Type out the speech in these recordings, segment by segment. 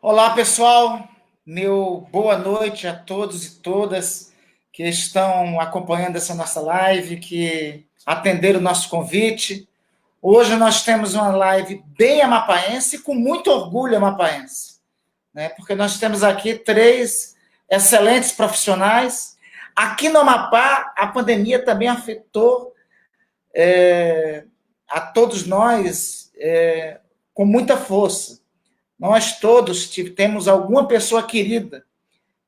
Olá, pessoal. Meu boa noite a todos e todas que estão acompanhando essa nossa live, que atenderam o nosso convite. Hoje nós temos uma live bem amapaense, com muito orgulho amapaense, né? Porque nós temos aqui três excelentes profissionais. Aqui no Amapá, a pandemia também afetou a todos nós com muita força. Nós todos temos alguma pessoa querida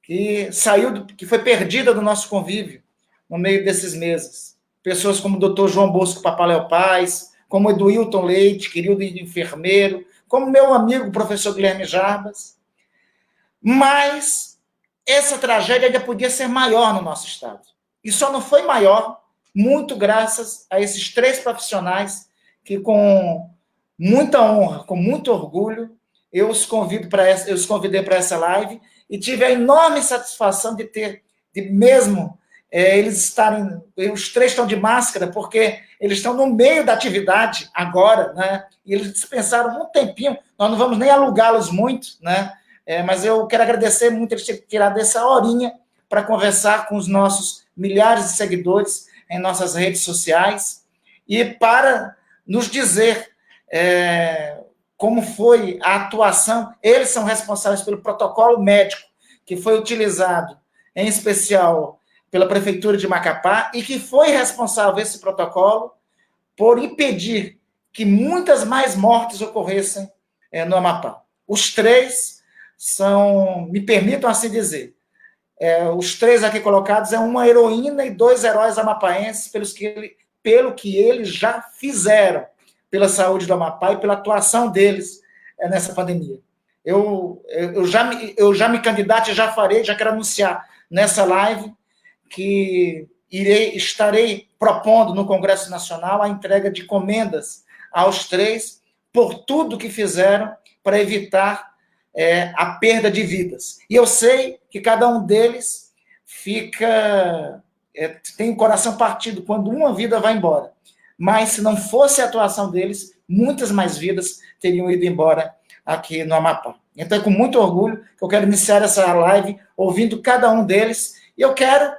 que saiu, que foi perdida do nosso convívio no meio desses meses. Pessoas como o doutor João Bosco Papaléu Paz, como Eduilton Leite, querido enfermeiro, como meu amigo o professor Guilherme Jarbas. Mas essa tragédia ainda podia ser maior no nosso estado. E só não foi maior muito graças a esses três profissionais que, com muita honra, com muito orgulho, eu os convidei para essa live e tive a enorme satisfação de mesmo eles estarem, os três estão de máscara, porque eles estão no meio da atividade agora, né? E eles dispensaram um tempinho, nós não vamos nem alugá-los muito, né? Mas eu quero agradecer muito eles terem tirado essa horinha para conversar com os nossos milhares de seguidores em nossas redes sociais e para nos dizer como foi a atuação. Eles são responsáveis pelo protocolo médico que foi utilizado, em especial pela Prefeitura de Macapá, e que foi responsável, esse protocolo, por impedir que muitas mais mortes ocorressem no Amapá. Os três são, me permitam assim dizer, os três aqui colocados é uma heroína e dois heróis amapaenses pelo que eles já fizeram pela saúde do Amapá e pela atuação deles nessa pandemia. Eu já me candidato e já quero anunciar nessa live que estarei propondo no Congresso Nacional a entrega de comendas aos três por tudo que fizeram para evitar a perda de vidas. E eu sei que cada um deles tem o coração partido quando uma vida vai embora. Mas se não fosse a atuação deles, muitas mais vidas teriam ido embora aqui no Amapá. Então, é com muito orgulho que eu quero iniciar essa live ouvindo cada um deles. E eu quero,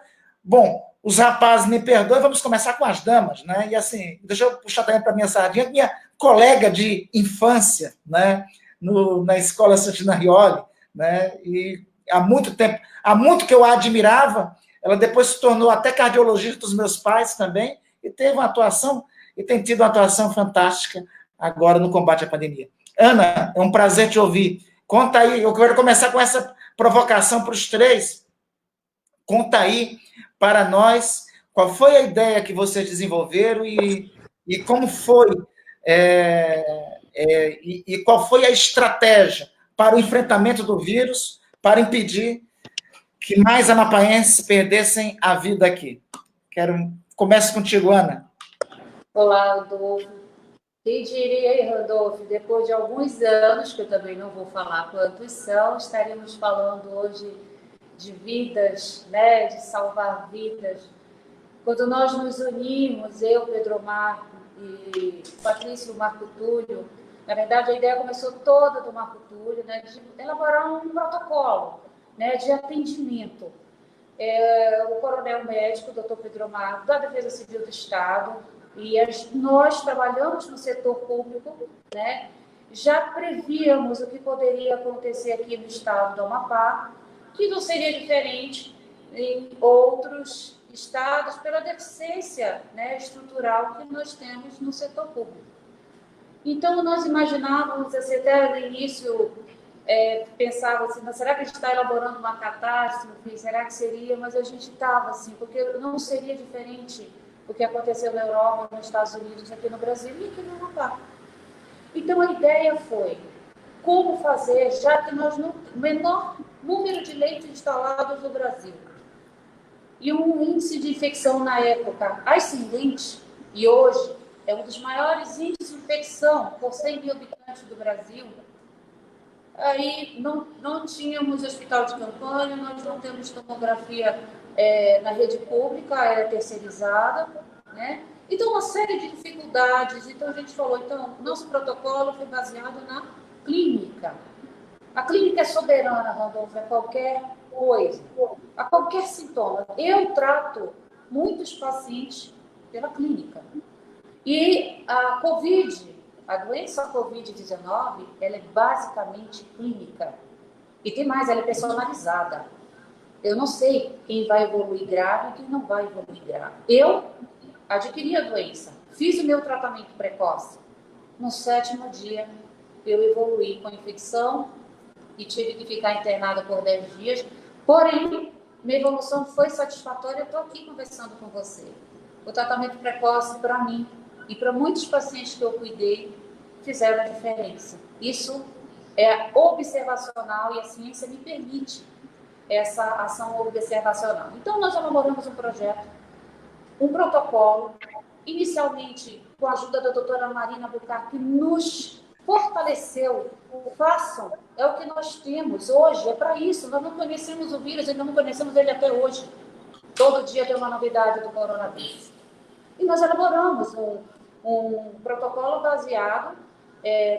os rapazes me perdoem, vamos começar com as damas, né? E assim, deixa eu puxar também para a minha sardinha, minha colega de infância, né? Na escola Santina Rioli, né? E há muito tempo, há muito que eu a admirava, ela depois se tornou até cardiologista dos meus pais também, e teve uma atuação, e tem tido uma atuação fantástica agora no combate à pandemia. Ana, é um prazer te ouvir. Conta aí, eu quero começar com essa provocação para os três. Conta aí para nós qual foi a ideia que vocês desenvolveram e como foi, e qual foi a estratégia para o enfrentamento do vírus, para impedir que mais amapaenses perdessem a vida aqui. Começo contigo, Ana. Olá, Rodolfo. Quem diria, Rodolfo, depois de alguns anos, que eu também não vou falar quantos são, estaríamos falando hoje de vidas, né, de salvar vidas. Quando nós nos unimos, eu, Pedro Marco e Patrício Marco Túlio, na verdade a ideia começou toda do Marco Túlio, né, de elaborar um protocolo, né, de atendimento. O coronel médico, o doutor Pedro Marco, da Defesa Civil do Estado, e nós trabalhamos no setor público, né? Já prevíamos o que poderia acontecer aqui no estado do Amapá, que não seria diferente em outros estados, pela deficiência, né, estrutural que nós temos no setor público. Então, nós imaginávamos, assim, até no início, pensava assim, mas será que a gente está elaborando uma catástrofe? Será que seria? Mas a gente estava assim, porque não seria diferente o que aconteceu na Europa, nos Estados Unidos, aqui no Brasil e aqui no Amapá. Então, a ideia foi como fazer, já que nós não o menor número de leitos instalados no Brasil e um índice de infecção na época ascendente, e hoje é um dos maiores índices de infecção por 100 mil habitantes do Brasil. Aí não tínhamos hospital de campanha, nós não temos tomografia na rede pública, era terceirizada, né? Então, uma série de dificuldades. Então, a gente falou, nosso protocolo foi baseado na clínica. A clínica é soberana, Randolfo, a qualquer coisa, a qualquer sintoma. Eu trato muitos pacientes pela clínica. E a COVID, a doença COVID-19, ela é basicamente clínica. E tem mais, ela é personalizada. Eu não sei quem vai evoluir grave e quem não vai evoluir grave. Eu adquiri a doença, fiz o meu tratamento precoce. No 7º dia, eu evoluí com infecção e tive que ficar internada por 10 dias. Porém, minha evolução foi satisfatória. Eu estou aqui conversando com você. O tratamento precoce, para mim e para muitos pacientes que eu cuidei, fizeram a diferença. Isso é observacional e a ciência me permite essa ação observacional. Então, nós elaboramos um projeto, um protocolo, inicialmente com a ajuda da doutora Marina Bucar, que nos fortaleceu. Façam, é o que nós temos hoje, é para isso. Nós não conhecemos o vírus, ainda não conhecemos ele até hoje. Todo dia tem uma novidade do coronavírus. E nós elaboramos um protocolo baseado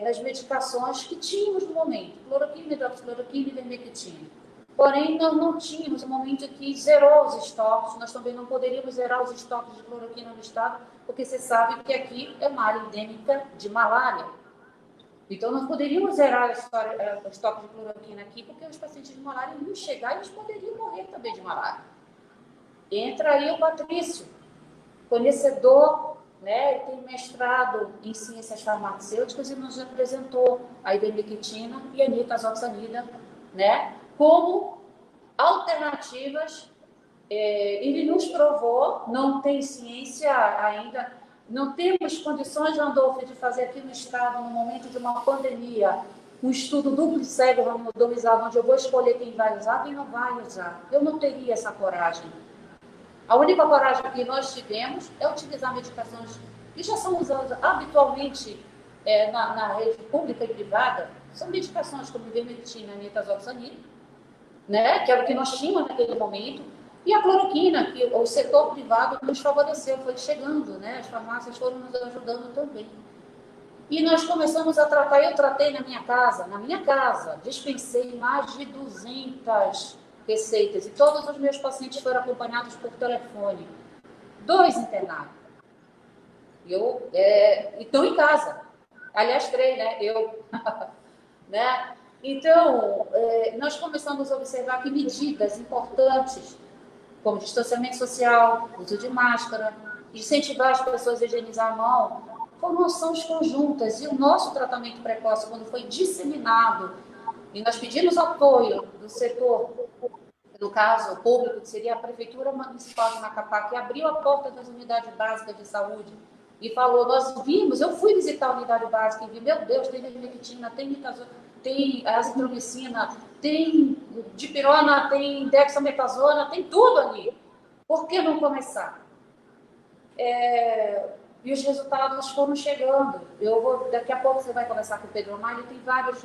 nas medicações que tínhamos no momento, cloroquina, hidroxicloroquina e vermectina. Porém, não tínhamos, no momento que zerou os estoques, nós também não poderíamos zerar os estoques de cloroquina no estado, porque você sabe que aqui é uma área endêmica de malária. Então, nós poderíamos zerar o estoque de cloroquina aqui, porque os pacientes de malária iam chegar e eles poderiam morrer também de malária. Entra aí o Patrício, conhecedor, né, tem mestrado em ciências farmacêuticas e nos apresentou a ivermectina e a nitazoxanida, né, como alternativas. Ele nos provou, não tem ciência ainda, não temos condições, Randolfo, de fazer aqui no estado, no momento de uma pandemia, um estudo duplo e cego randomizado, onde eu vou escolher quem vai usar e quem não vai usar. Eu não teria essa coragem. A única coragem que nós tivemos é utilizar medicações que já são usadas habitualmente na rede pública e privada. São medicações como ivermectina, nitazoxanida, né, que era o que nós tínhamos naquele momento, e a cloroquina, que o setor privado nos favoreceu, foi chegando, né, as farmácias foram nos ajudando também. E nós começamos a tratar, eu tratei na minha casa, dispensei mais de 200 receitas, e todos os meus pacientes foram acompanhados por telefone. 2 internados. Estão em casa. Aliás, 3, né? Eu. Né? Então, nós começamos a observar que medidas importantes, como distanciamento social, uso de máscara, incentivar as pessoas a higienizar a mão, foram ações conjuntas. E o nosso tratamento precoce, quando foi disseminado, e nós pedimos apoio do setor, no caso, público, que seria a Prefeitura Municipal de Macapá, que abriu a porta das unidades básicas de saúde e falou, nós vimos, eu fui visitar a unidade básica e vi, meu Deus, tem ivermectina, tem azitromicina, tem dipirona, tem dexametasona, tem tudo ali. Por que não começar? E os resultados foram chegando. Daqui a pouco você vai conversar com o Pedro Omar, ele tem vários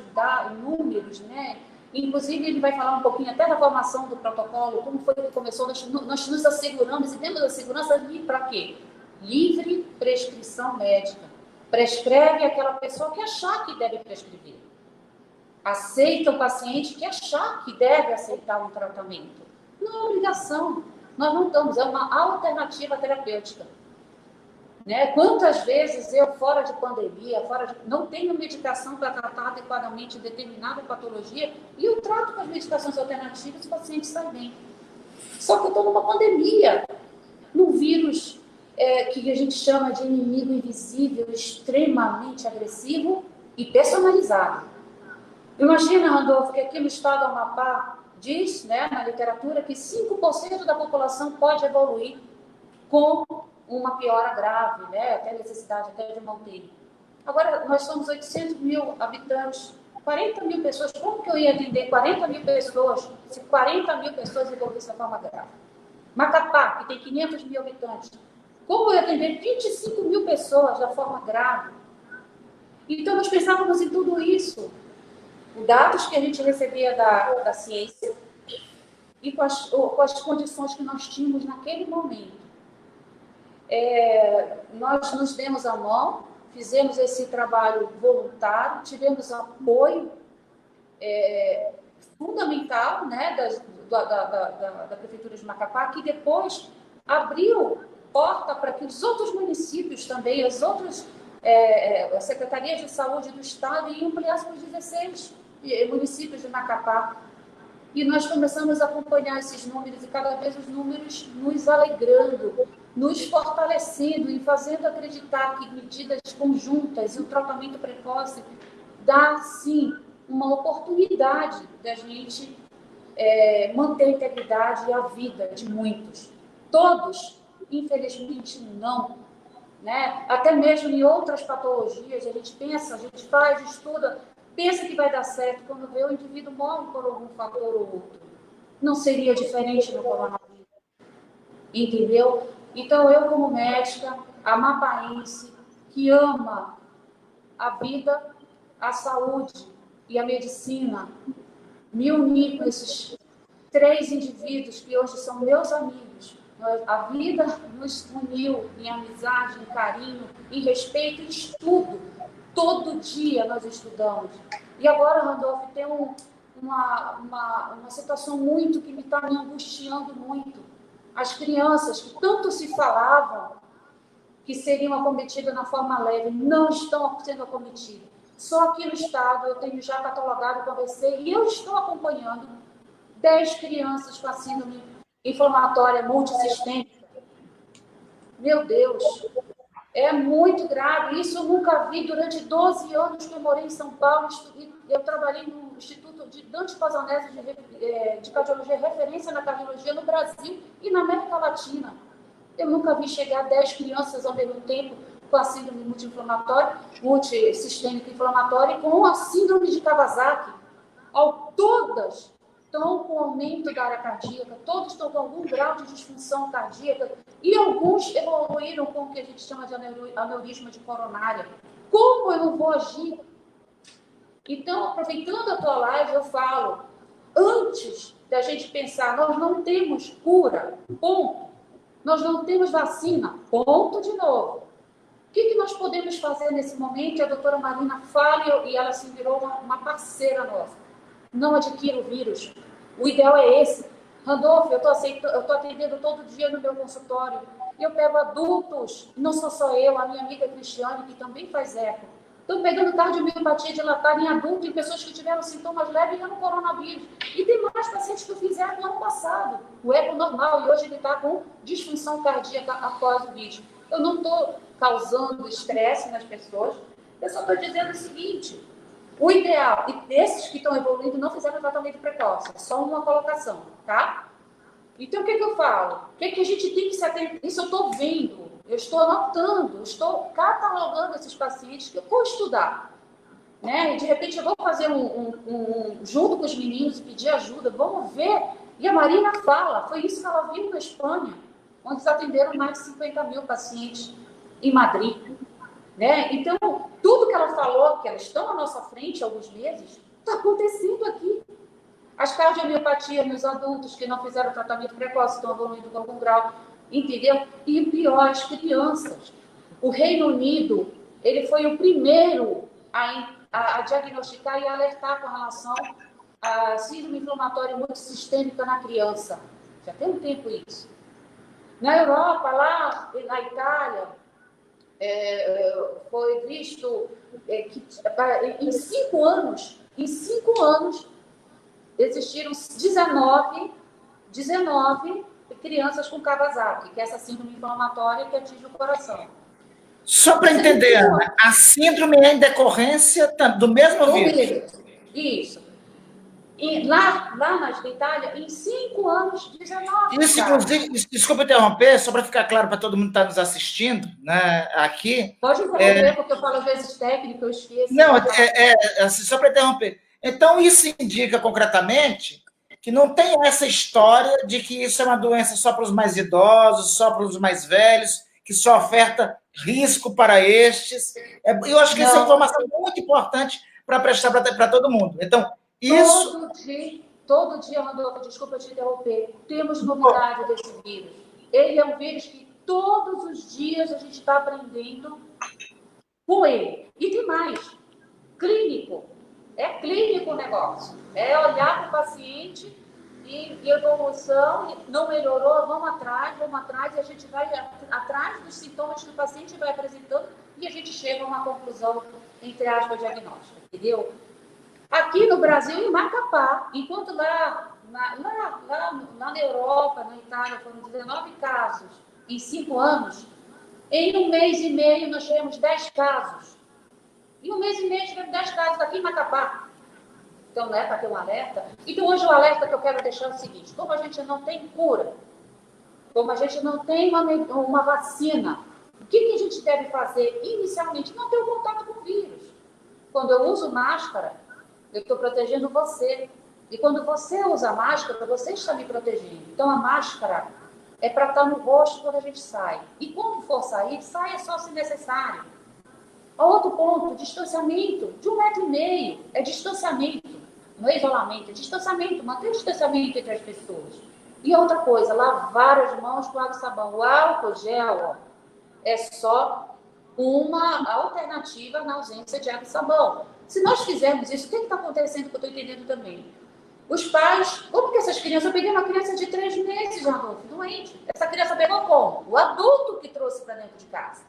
números, né? Inclusive, ele vai falar um pouquinho até da formação do protocolo, como foi que começou, nós nos asseguramos, e temos a segurança ali para quê? Livre prescrição médica. Prescreve aquela pessoa que achar que deve prescrever. Aceita o paciente que achar que deve aceitar um tratamento. Não é obrigação. Nós não estamos, é uma alternativa terapêutica. Né? Quantas vezes eu, fora de pandemia, não tenho medicação para tratar adequadamente determinada patologia e eu trato com as medicações alternativas e o paciente sai bem. Só que eu estou numa pandemia, num vírus que a gente chama de inimigo invisível, extremamente agressivo e personalizado. Imagina, Randolfo, que aqui no estado do Amapá diz, né, na literatura, que 5% da população pode evoluir com uma piora grave, né, até necessidade até de uma UTI. Agora, nós somos 800 mil habitantes, 40 mil pessoas. Como que eu ia atender 40 mil pessoas se 40 mil pessoas evoluíssem de forma grave? Macapá, que tem 500 mil habitantes. Como eu ia atender 25 mil pessoas da forma grave? Então, nós pensávamos em tudo isso. Dados que a gente recebia da ciência e com as condições que nós tínhamos naquele momento. Nós nos demos a mão, fizemos esse trabalho voluntário, tivemos apoio fundamental, né, da Prefeitura de Macapá, que depois abriu porta para que os outros municípios também, as outras secretarias de saúde do Estado e ampliassem os 16 municípios de Macapá. E nós começamos a acompanhar esses números e cada vez os números nos alegrando, nos fortalecendo e fazendo acreditar que medidas conjuntas e o tratamento precoce dá, sim, uma oportunidade da gente manter a integridade e a vida de muitos. Todos, infelizmente, não. Né? Até mesmo em outras patologias, a gente pensa, a gente faz, estuda, pensa que vai dar certo, quando vê o indivíduo morre por algum fator ou outro. Não seria diferente no coronavírus. Entendeu? Então, eu como médica, amapaense, que ama a vida, a saúde e a medicina, me unir com esses 3 indivíduos que hoje são meus amigos. A vida nos uniu em amizade, em carinho, em respeito, em estudo. Todo dia nós estudamos. E agora, Randolph, tem uma situação muito que me está me angustiando muito. As crianças que tanto se falavam que seriam acometidas na forma leve, não estão sendo acometidas. Só aqui no estado, eu tenho já catalogado com você, e eu estou acompanhando 10 crianças com a síndrome inflamatória multissistêmica. Meu Deus, é muito grave. Isso eu nunca vi durante 12 anos que eu morei em São Paulo. Eu trabalhei no Instituto de Dante Pazanese de Cardiologia, referência na cardiologia no Brasil e na América Latina. Eu nunca vi chegar 10 crianças ao mesmo tempo com a síndrome multissistêmica inflamatória e com a síndrome de Kawasaki. Todas estão com aumento da área cardíaca, todos estão com algum grau de disfunção cardíaca e alguns evoluíram com o que a gente chama de aneurisma de coronária. Como eu não vou agir? Então, aproveitando a tua live, eu falo, antes da gente pensar, nós não temos cura, ponto. Nós não temos vacina, ponto de novo. O que nós podemos fazer nesse momento? A doutora Marina fala e ela se virou uma parceira nossa. Não adquira o vírus. O ideal é esse. Randolph, eu estou atendendo todo dia no meu consultório. E eu pego adultos, não sou só eu, a minha amiga Cristiane, que também faz eco. Estou pegando cardiomiopatia dilatada em adulto, em pessoas que tiveram sintomas leves no coronavírus. E tem mais pacientes que eu fiz eco no ano passado. O eco normal, e hoje ele está com disfunção cardíaca após o vírus. Eu não estou causando estresse nas pessoas, eu só estou dizendo o seguinte: o ideal, e esses que estão evoluindo não fizeram tratamento precoce, só uma colocação, tá? Então, o que eu falo? O que a gente tem que se atentar? Isso eu estou vendo, eu estou anotando, eu estou catalogando esses pacientes que eu vou estudar. Né? E, de repente, eu vou fazer junto com os meninos e pedir ajuda, vamos ver. E a Marina fala, foi isso que ela viu na Espanha, onde eles atenderam mais de 50 mil pacientes em Madrid. Né? Então, tudo que ela falou, que elas estão à nossa frente há alguns meses, está acontecendo aqui. As cardiomiopatias nos adultos que não fizeram tratamento precoce estão evoluindo com algum grau, entendeu? E o pior, as crianças. O Reino Unido, ele foi o primeiro a diagnosticar e alertar com relação à síndrome inflamatória multissistêmica na criança. Já tem um tempo isso. Na Europa, lá na Itália, foi visto que em 5 anos, existiram 19 crianças com Kawasaki, que é essa síndrome inflamatória que atinge o coração. Só para entender, Ana, a síndrome é em decorrência do mesmo vírus? Isso. E lá na Itália, em 5 anos, 19. Isso, inclusive, desculpa interromper, só para ficar claro para todo mundo que está nos assistindo, né, aqui. Pode interromper, porque eu falo às vezes técnico, eu esqueço. Não, assim, só para interromper. Então, isso indica concretamente que não tem essa história de que isso é uma doença só para os mais idosos, só para os mais velhos, que só oferta risco para estes. Eu acho que essa informação é muito importante para prestar para todo mundo. Então, isso... Todo dia, Randolph, desculpa te interromper, temos novidade desse vírus. Ele é um vírus que todos os dias a gente está aprendendo com ele. E tem mais, clínico. É clínico o negócio. É olhar para o paciente e evolução, não melhorou, vamos atrás, e a gente vai atrás dos sintomas que o paciente vai apresentando e a gente chega a uma conclusão, entre aspas, diagnóstica, entendeu? Aqui no Brasil, em Macapá, enquanto lá na Europa, na Itália, foram 19 casos em 5 anos, em 1 mês e meio nós tivemos 10 casos. Em 1 mês e meio tivemos 10 casos aqui em Macapá. Então, né, para ter um alerta. Então, hoje o alerta que eu quero deixar é o seguinte: como a gente não tem cura, como a gente não tem uma vacina, o que a gente deve fazer inicialmente? Não ter o contato com o vírus. Quando eu uso máscara, eu estou protegendo você. E quando você usa máscara, você está me protegendo. Então, a máscara é para estar no rosto quando a gente sai. E quando for sair, saia só se necessário. Outro ponto, distanciamento de 1,5 metro. É distanciamento. Não é isolamento, é distanciamento. Manter o distanciamento entre as pessoas. E outra coisa, lavar as mãos com água e sabão. O álcool gel, ó, é só uma alternativa na ausência de água e sabão. Se nós fizermos isso, o que está acontecendo que eu estou entendendo também? Os pais, como que essas crianças... Eu peguei uma criança de 3 meses, Adolfo, doente. Essa criança pegou como? O adulto que trouxe para dentro de casa.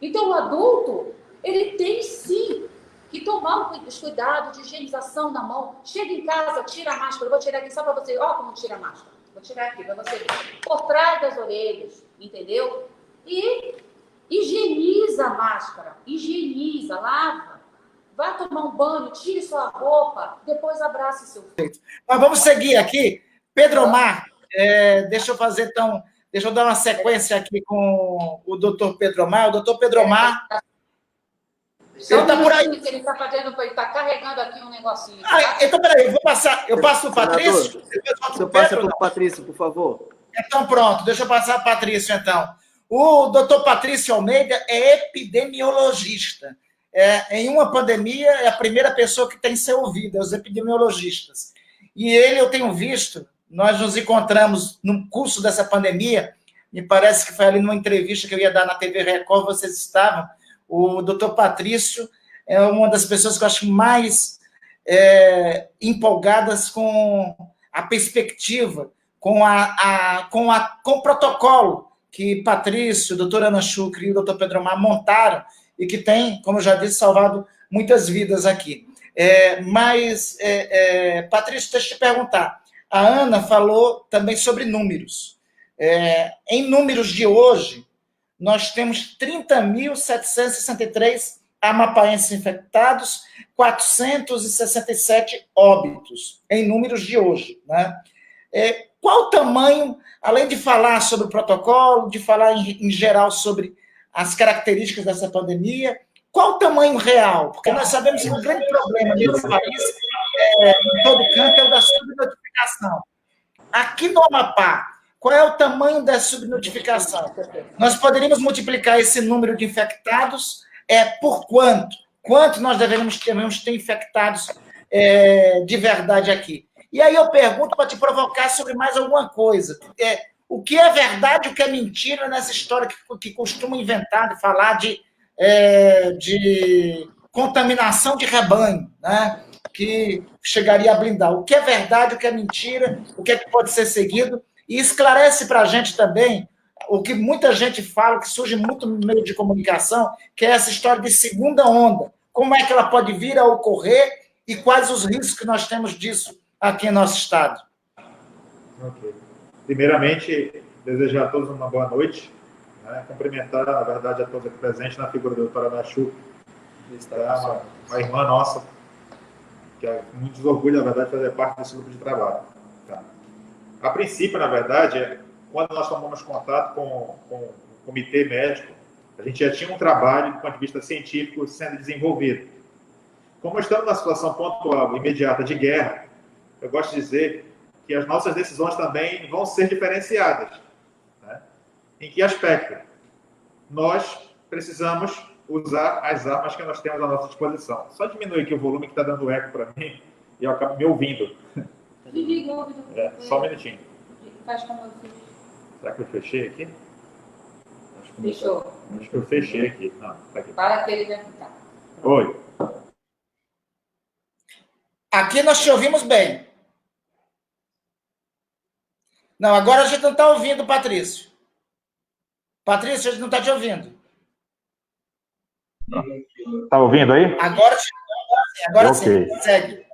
Então, o adulto, ele tem sim que tomar os cuidados de higienização da mão. Chega em casa, tira a máscara. Eu vou tirar aqui só para você. Ó, como tira a máscara. Vou tirar aqui para você ver. Por trás das orelhas, entendeu? E higieniza a máscara. Higieniza, lava. Vá tomar um banho, tire sua roupa, depois abrace seu filho. Mas vamos seguir aqui. Pedro Omar, deixa eu fazer então... Deixa eu dar uma sequência aqui com o doutor Pedro Omar. O doutor Pedro Omar... Ele está por aí. Que ele está fazendo, ele está carregando aqui um negocinho. Então, peraí, eu passo para o Patrício? Você passa para o Patrício, por favor. Então, pronto, deixa eu passar para o Patrício, então. O doutor Patrício Almeida é epidemiologista. Em uma pandemia, é a primeira pessoa que tem que ser ouvida, os epidemiologistas. E ele, eu tenho visto, nós nos encontramos no curso dessa pandemia, me parece que foi ali numa entrevista que eu ia dar na TV Record, vocês estavam. O doutor Patrício é uma das pessoas que eu acho mais empolgadas com a perspectiva, com o protocolo que Patrício, o doutor Ana Chucre e o doutor Pedro Omar montaram e que tem, como eu já disse, salvado muitas vidas aqui. Patrício, deixa eu te perguntar. A Ana falou também sobre números. Em números de hoje, nós temos 30.763 amapaenses infectados, 467 óbitos, em números de hoje. Né? Qual o tamanho, além de falar sobre o protocolo, de falar em geral sobre as características dessa pandemia, qual o tamanho real? Porque nós sabemos que o grande problema nesse país, em todo canto, é o da subnotificação. Aqui no Amapá, qual é o tamanho da subnotificação? Nós poderíamos multiplicar esse número de infectados por quanto? Quanto nós devemos ter infectados de verdade aqui? E aí eu pergunto para te provocar sobre mais alguma coisa. O que é verdade e o que é mentira nessa história que costuma inventar, de falar de contaminação de rebanho, né? Que chegaria a blindar. O que é verdade, o que é mentira, o que é que pode ser seguido. E esclarece para a gente também o que muita gente fala, que surge muito no meio de comunicação, que é essa história de segunda onda. Como é que ela pode vir a ocorrer e quais os riscos que nós temos disso aqui em nosso estado? Ok. Primeiramente, desejar a todos uma boa noite. Né? Cumprimentar, na verdade, a todos aqui presentes na figura da doutora Ana Chucre, uma irmã nossa, que é muito desorgulho, na verdade, fazer parte desse grupo de trabalho. Tá? A princípio, na verdade, quando nós tomamos contato com o comitê médico, a gente já tinha um trabalho, do ponto de vista científico, sendo desenvolvido. Como estamos numa situação pontual, imediata, de guerra, eu gosto de dizer que as nossas decisões também vão ser diferenciadas. Né? Em que aspecto? Nós precisamos usar as armas que nós temos à nossa disposição. Só diminuir aqui o volume que está dando eco para mim e eu acabo me ouvindo. Só um minutinho. Faz como eu fiz. Será que eu fechei aqui? Fechou. Acho que eu fechei aqui. Não, tá aqui. Para que ele vai ficar. Oi. Aqui nós te ouvimos bem. Não, agora a gente não está ouvindo, Patrício. Patrício, a gente não está te ouvindo. Está ouvindo aí? Agora sim, segue.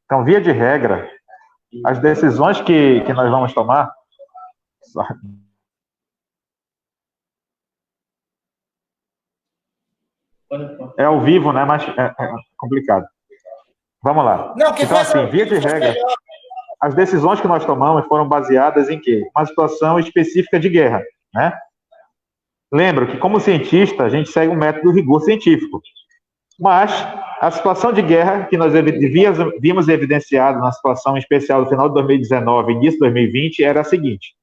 Então, via de regra, as decisões que nós vamos tomar... É ao vivo, né? Mas é complicado. Vamos lá. Não, que então, assim, via de regra, melhor. As decisões que nós tomamos foram baseadas em quê? Uma situação específica de guerra, né? Lembro que, como cientista, a gente segue um método do rigor científico. Mas a situação de guerra que nós vimos evidenciado na situação especial do final de 2019 e início de 2020 era a seguinte.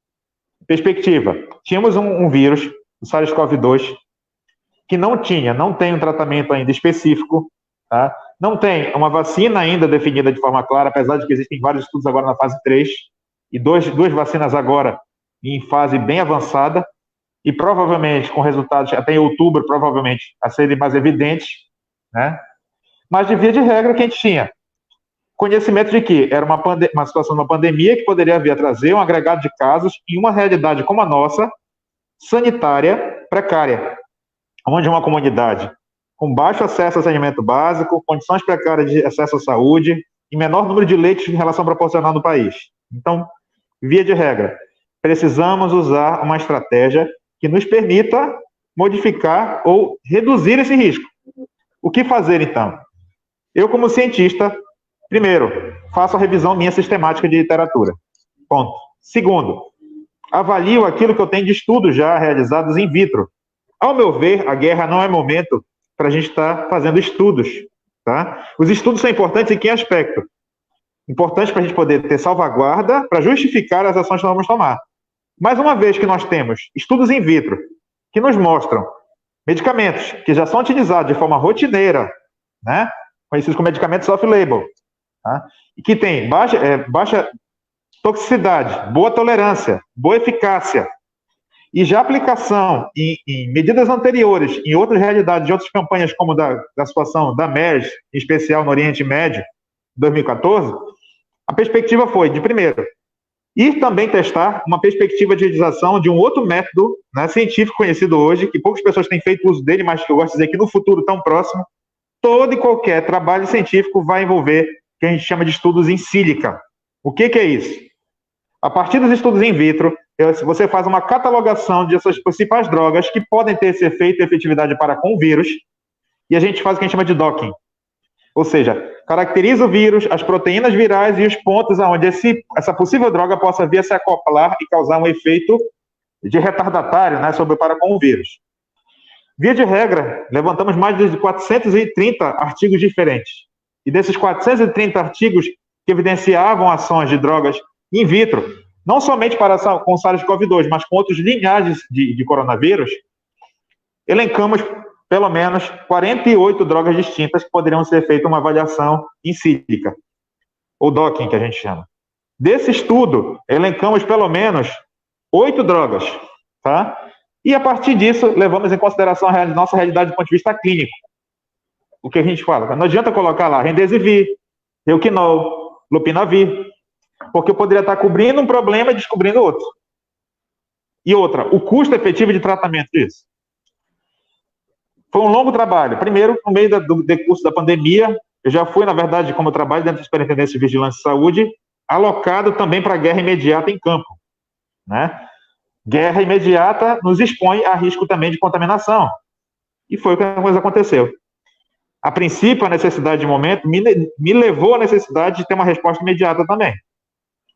Perspectiva. Tínhamos um vírus, o SARS-CoV-2, que não tem um tratamento ainda específico, tá? Não tem uma vacina ainda definida de forma clara, apesar de que existem vários estudos agora na fase 3, e duas vacinas agora em fase bem avançada, e provavelmente com resultados até em outubro, provavelmente, a serem mais evidentes, né? Mas de via de regra que a gente tinha conhecimento de que era uma situação de uma pandemia que poderia vir a trazer um agregado de casos em uma realidade como a nossa, sanitária, precária, onde uma comunidade com baixo acesso a saneamento básico, condições precárias de acesso à saúde e menor número de leitos em relação proporcional no país. Então, via de regra, precisamos usar uma estratégia que nos permita modificar ou reduzir esse risco. O que fazer, então? Eu, como cientista, primeiro, faço a revisão minha sistemática de literatura. Ponto. Segundo, avalio aquilo que eu tenho de estudos já realizados in vitro. Ao meu ver, a guerra não é momento para a gente estar fazendo estudos, tá? Os estudos são importantes em que aspecto? Importantes para a gente poder ter salvaguarda para justificar as ações que nós vamos tomar. Mas uma vez que nós temos estudos in vitro que nos mostram medicamentos que já são utilizados de forma rotineira, né? Conhecidos como medicamentos off-label, tá? E que tem baixa toxicidade, boa tolerância, boa eficácia, e já aplicação em medidas anteriores, em outras realidades, de outras campanhas, como da situação da MERS, em especial no Oriente Médio, 2014, a perspectiva foi, de primeiro, ir também testar uma perspectiva de utilização de um outro método, né, científico conhecido hoje, que poucas pessoas têm feito uso dele, mas que eu gosto de dizer que no futuro tão próximo, todo e qualquer trabalho científico vai envolver o que a gente chama de estudos em sílica. O que é isso? A partir dos estudos in vitro, você faz uma catalogação dessas principais drogas que podem ter esse efeito e efetividade para com o vírus, e a gente faz o que a gente chama de docking. Ou seja, caracteriza o vírus, as proteínas virais e os pontos onde essa possível droga possa vir a se acoplar e causar um efeito de retardatário, né, para com o vírus. Via de regra, levantamos mais de 430 artigos diferentes. E desses 430 artigos que evidenciavam ações de drogas in vitro, não somente com SARS-CoV-2, mas com outros linhagens de coronavírus, elencamos pelo menos 48 drogas distintas que poderiam ser feita uma avaliação in sílica, ou docking, que a gente chama. Desse estudo, elencamos pelo menos 8 drogas, tá? E a partir disso, levamos em consideração a nossa realidade do ponto de vista clínico. O que a gente fala? Não adianta colocar lá Remdesivir, Euquinol, Lopinavir, porque eu poderia estar cobrindo um problema e descobrindo outro. E outra, o custo efetivo de tratamento disso. Foi um longo trabalho. Primeiro, no meio do decurso da pandemia, eu já fui, na verdade, como eu trabalho dentro da Superintendência de Vigilância e Saúde, alocado também para guerra imediata em campo, né? Guerra imediata nos expõe a risco também de contaminação. E foi o que a coisa aconteceu. A princípio, a necessidade de momento me levou à necessidade de ter uma resposta imediata também.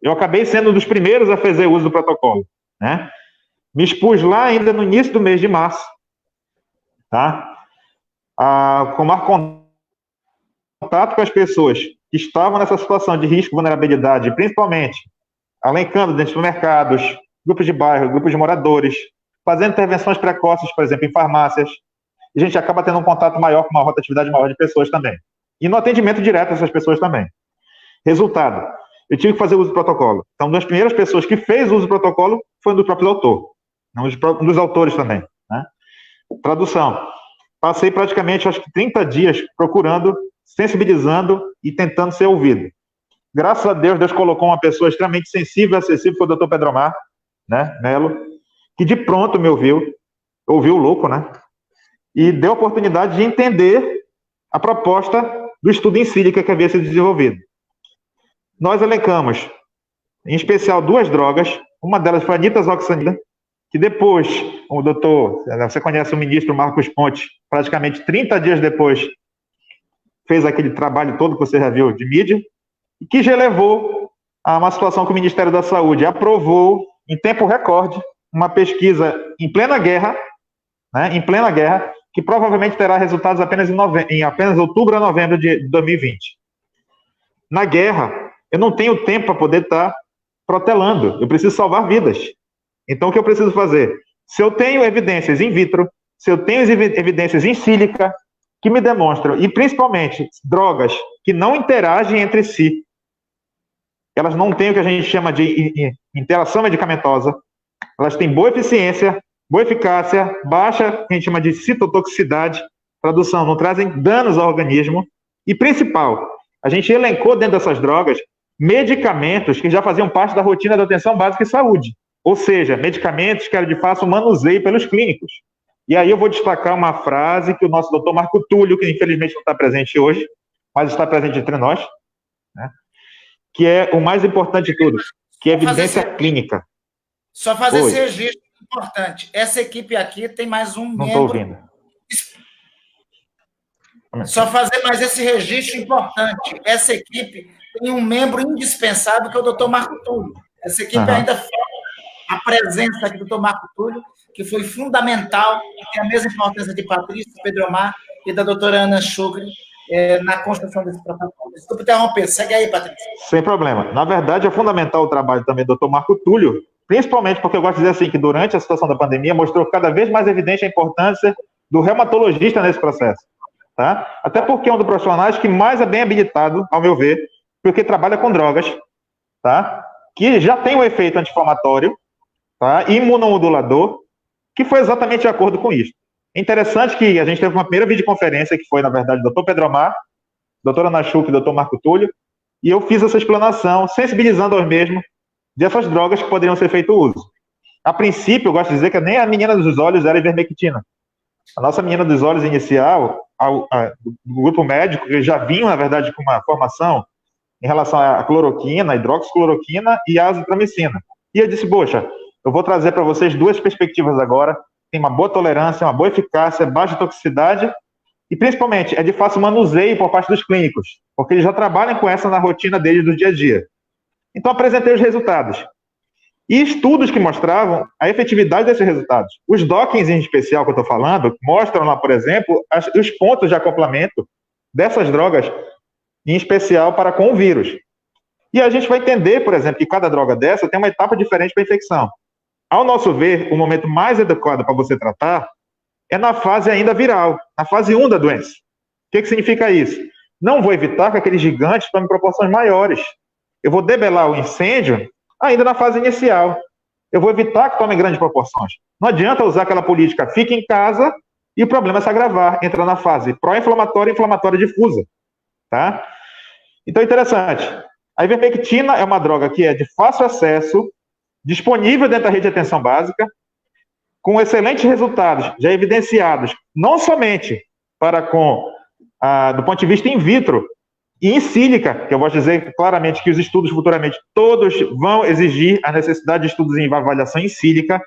Eu acabei sendo um dos primeiros a fazer uso do protocolo, né? Me expus lá ainda no início do mês de março, tá? Tomar contato com as pessoas que estavam nessa situação de risco e vulnerabilidade, principalmente alencando dentro de mercados, grupos de bairro, grupos de moradores, fazendo intervenções precoces, por exemplo, em farmácias, e a gente acaba tendo um contato maior com uma rotatividade maior de pessoas também. E no atendimento direto a essas pessoas também. Resultado, eu tive que fazer uso do protocolo. Então, uma das primeiras pessoas que fez uso do protocolo foi um dos próprios autores. Um dos autores também, né? Tradução. Passei praticamente, acho que 30 dias procurando sensibilizando e tentando ser ouvido. Graças a Deus, Deus colocou uma pessoa extremamente sensível e acessível, foi o Dr. Pedro Omar, né, Melo, que de pronto me ouviu o louco, né, e deu a oportunidade de entender a proposta do estudo em sílica que havia sido desenvolvido. Nós elencamos, em especial, 2 drogas, uma delas foi a nitazoxanida, que depois, o doutor, você conhece o ministro Marcos Pontes, praticamente 30 dias depois, fez aquele trabalho todo que você já viu de mídia, e que já levou a uma situação que o Ministério da Saúde aprovou, em tempo recorde, uma pesquisa em plena guerra, né, que provavelmente terá resultados apenas em apenas outubro a novembro de 2020. Na guerra, eu não tenho tempo para poder estar protelando, eu preciso salvar vidas. Então, o que eu preciso fazer? Se eu tenho evidências in vitro, se eu tenho evidências em sílica, que me demonstram, e principalmente drogas que não interagem entre si, elas não têm o que a gente chama de interação medicamentosa, elas têm boa eficiência, boa eficácia, baixa, que a gente chama de citotoxicidade, tradução, não trazem danos ao organismo, e principal, a gente elencou dentro dessas drogas medicamentos que já faziam parte da rotina da atenção básica e saúde, ou seja, medicamentos que eram de fácil manuseio pelos clínicos. E aí eu vou destacar uma frase que o nosso doutor Marco Túlio, que infelizmente não está presente hoje, mas está presente entre nós, né, que é o mais importante de tudo, que é evidência clínica. Só fazer esse registro importante. Essa equipe aqui tem mais um membro... Não estou ouvindo. Só fazer mais esse registro importante. Essa equipe tem um membro indispensável, que é o doutor Marco Túlio. Essa equipe ainda fala a presença aqui do doutor Marco Túlio, que foi fundamental, e tem a mesma importância de Patrícia, Pedro Omar e da doutora Ana Schugri na construção desse protocolo. Desculpa interromper, segue aí, Patrícia. Sem problema. Na verdade, é fundamental o trabalho também do doutor Marco Túlio, principalmente porque eu gosto de dizer assim, que durante a situação da pandemia mostrou cada vez mais evidente a importância do reumatologista nesse processo. Tá? Até porque é um dos profissionais que mais é bem habilitado, ao meu ver, porque trabalha com drogas, tá? Que já tem um efeito anti-inflamatório, tá? Imunomodulador, que foi exatamente de acordo com isso. É interessante que a gente teve uma primeira videoconferência, que foi, na verdade, o Dr. Pedro Omar, doutora Ana Schugri e Dr. Marco Túlio, e eu fiz essa explanação, sensibilizando aos mesmos dessas drogas que poderiam ser feito uso. A princípio, eu gosto de dizer que nem a menina dos olhos era ivermectina. A nossa menina dos olhos inicial, do grupo médico, que já vinha, na verdade, com uma formação em relação à cloroquina, a hidroxicloroquina e a azitromicina. E eu disse, poxa, eu vou trazer para vocês 2 perspectivas agora, tem uma boa tolerância, uma boa eficácia, baixa toxicidade, e principalmente é de fácil manuseio por parte dos clínicos, porque eles já trabalham com essa na rotina deles do dia a dia. Então, apresentei os resultados. E estudos que mostravam a efetividade desses resultados. Os dockings, em especial, que eu estou falando, mostram lá, por exemplo, os pontos de acoplamento dessas drogas, em especial para com o vírus. E a gente vai entender, por exemplo, que cada droga dessa tem uma etapa diferente para a infecção. Ao nosso ver, o momento mais adequado para você tratar é na fase ainda viral, na fase 1 da doença. O que significa isso? Não vou evitar que aqueles gigantes tomem proporções maiores. Eu vou debelar o incêndio ainda na fase inicial. Eu vou evitar que tomem grandes proporções. Não adianta usar aquela política, fique em casa, e o problema é se agravar, entrar na fase pró-inflamatória e inflamatória difusa. Tá? Então, interessante. A ivermectina é uma droga que é de fácil acesso, disponível dentro da rede de atenção básica, com excelentes resultados, já evidenciados, não somente do ponto de vista in vitro, e em sílica, que eu vou dizer claramente que os estudos futuramente todos vão exigir a necessidade de estudos em avaliação em sílica,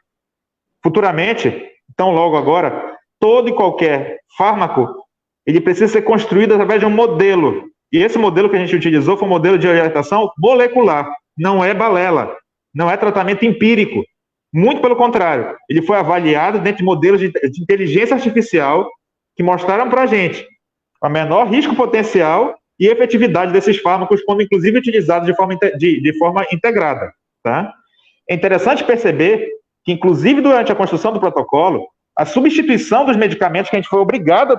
futuramente, então logo agora, todo e qualquer fármaco, ele precisa ser construído através de um modelo, e esse modelo que a gente utilizou foi um modelo de orientação molecular, não é balela, não é tratamento empírico, muito pelo contrário, ele foi avaliado dentro de modelos de inteligência artificial que mostraram para a gente o menor risco potencial e efetividade desses fármacos, quando inclusive utilizados de forma integrada. Tá? É interessante perceber que, inclusive durante a construção do protocolo, a substituição dos medicamentos que a gente foi obrigado a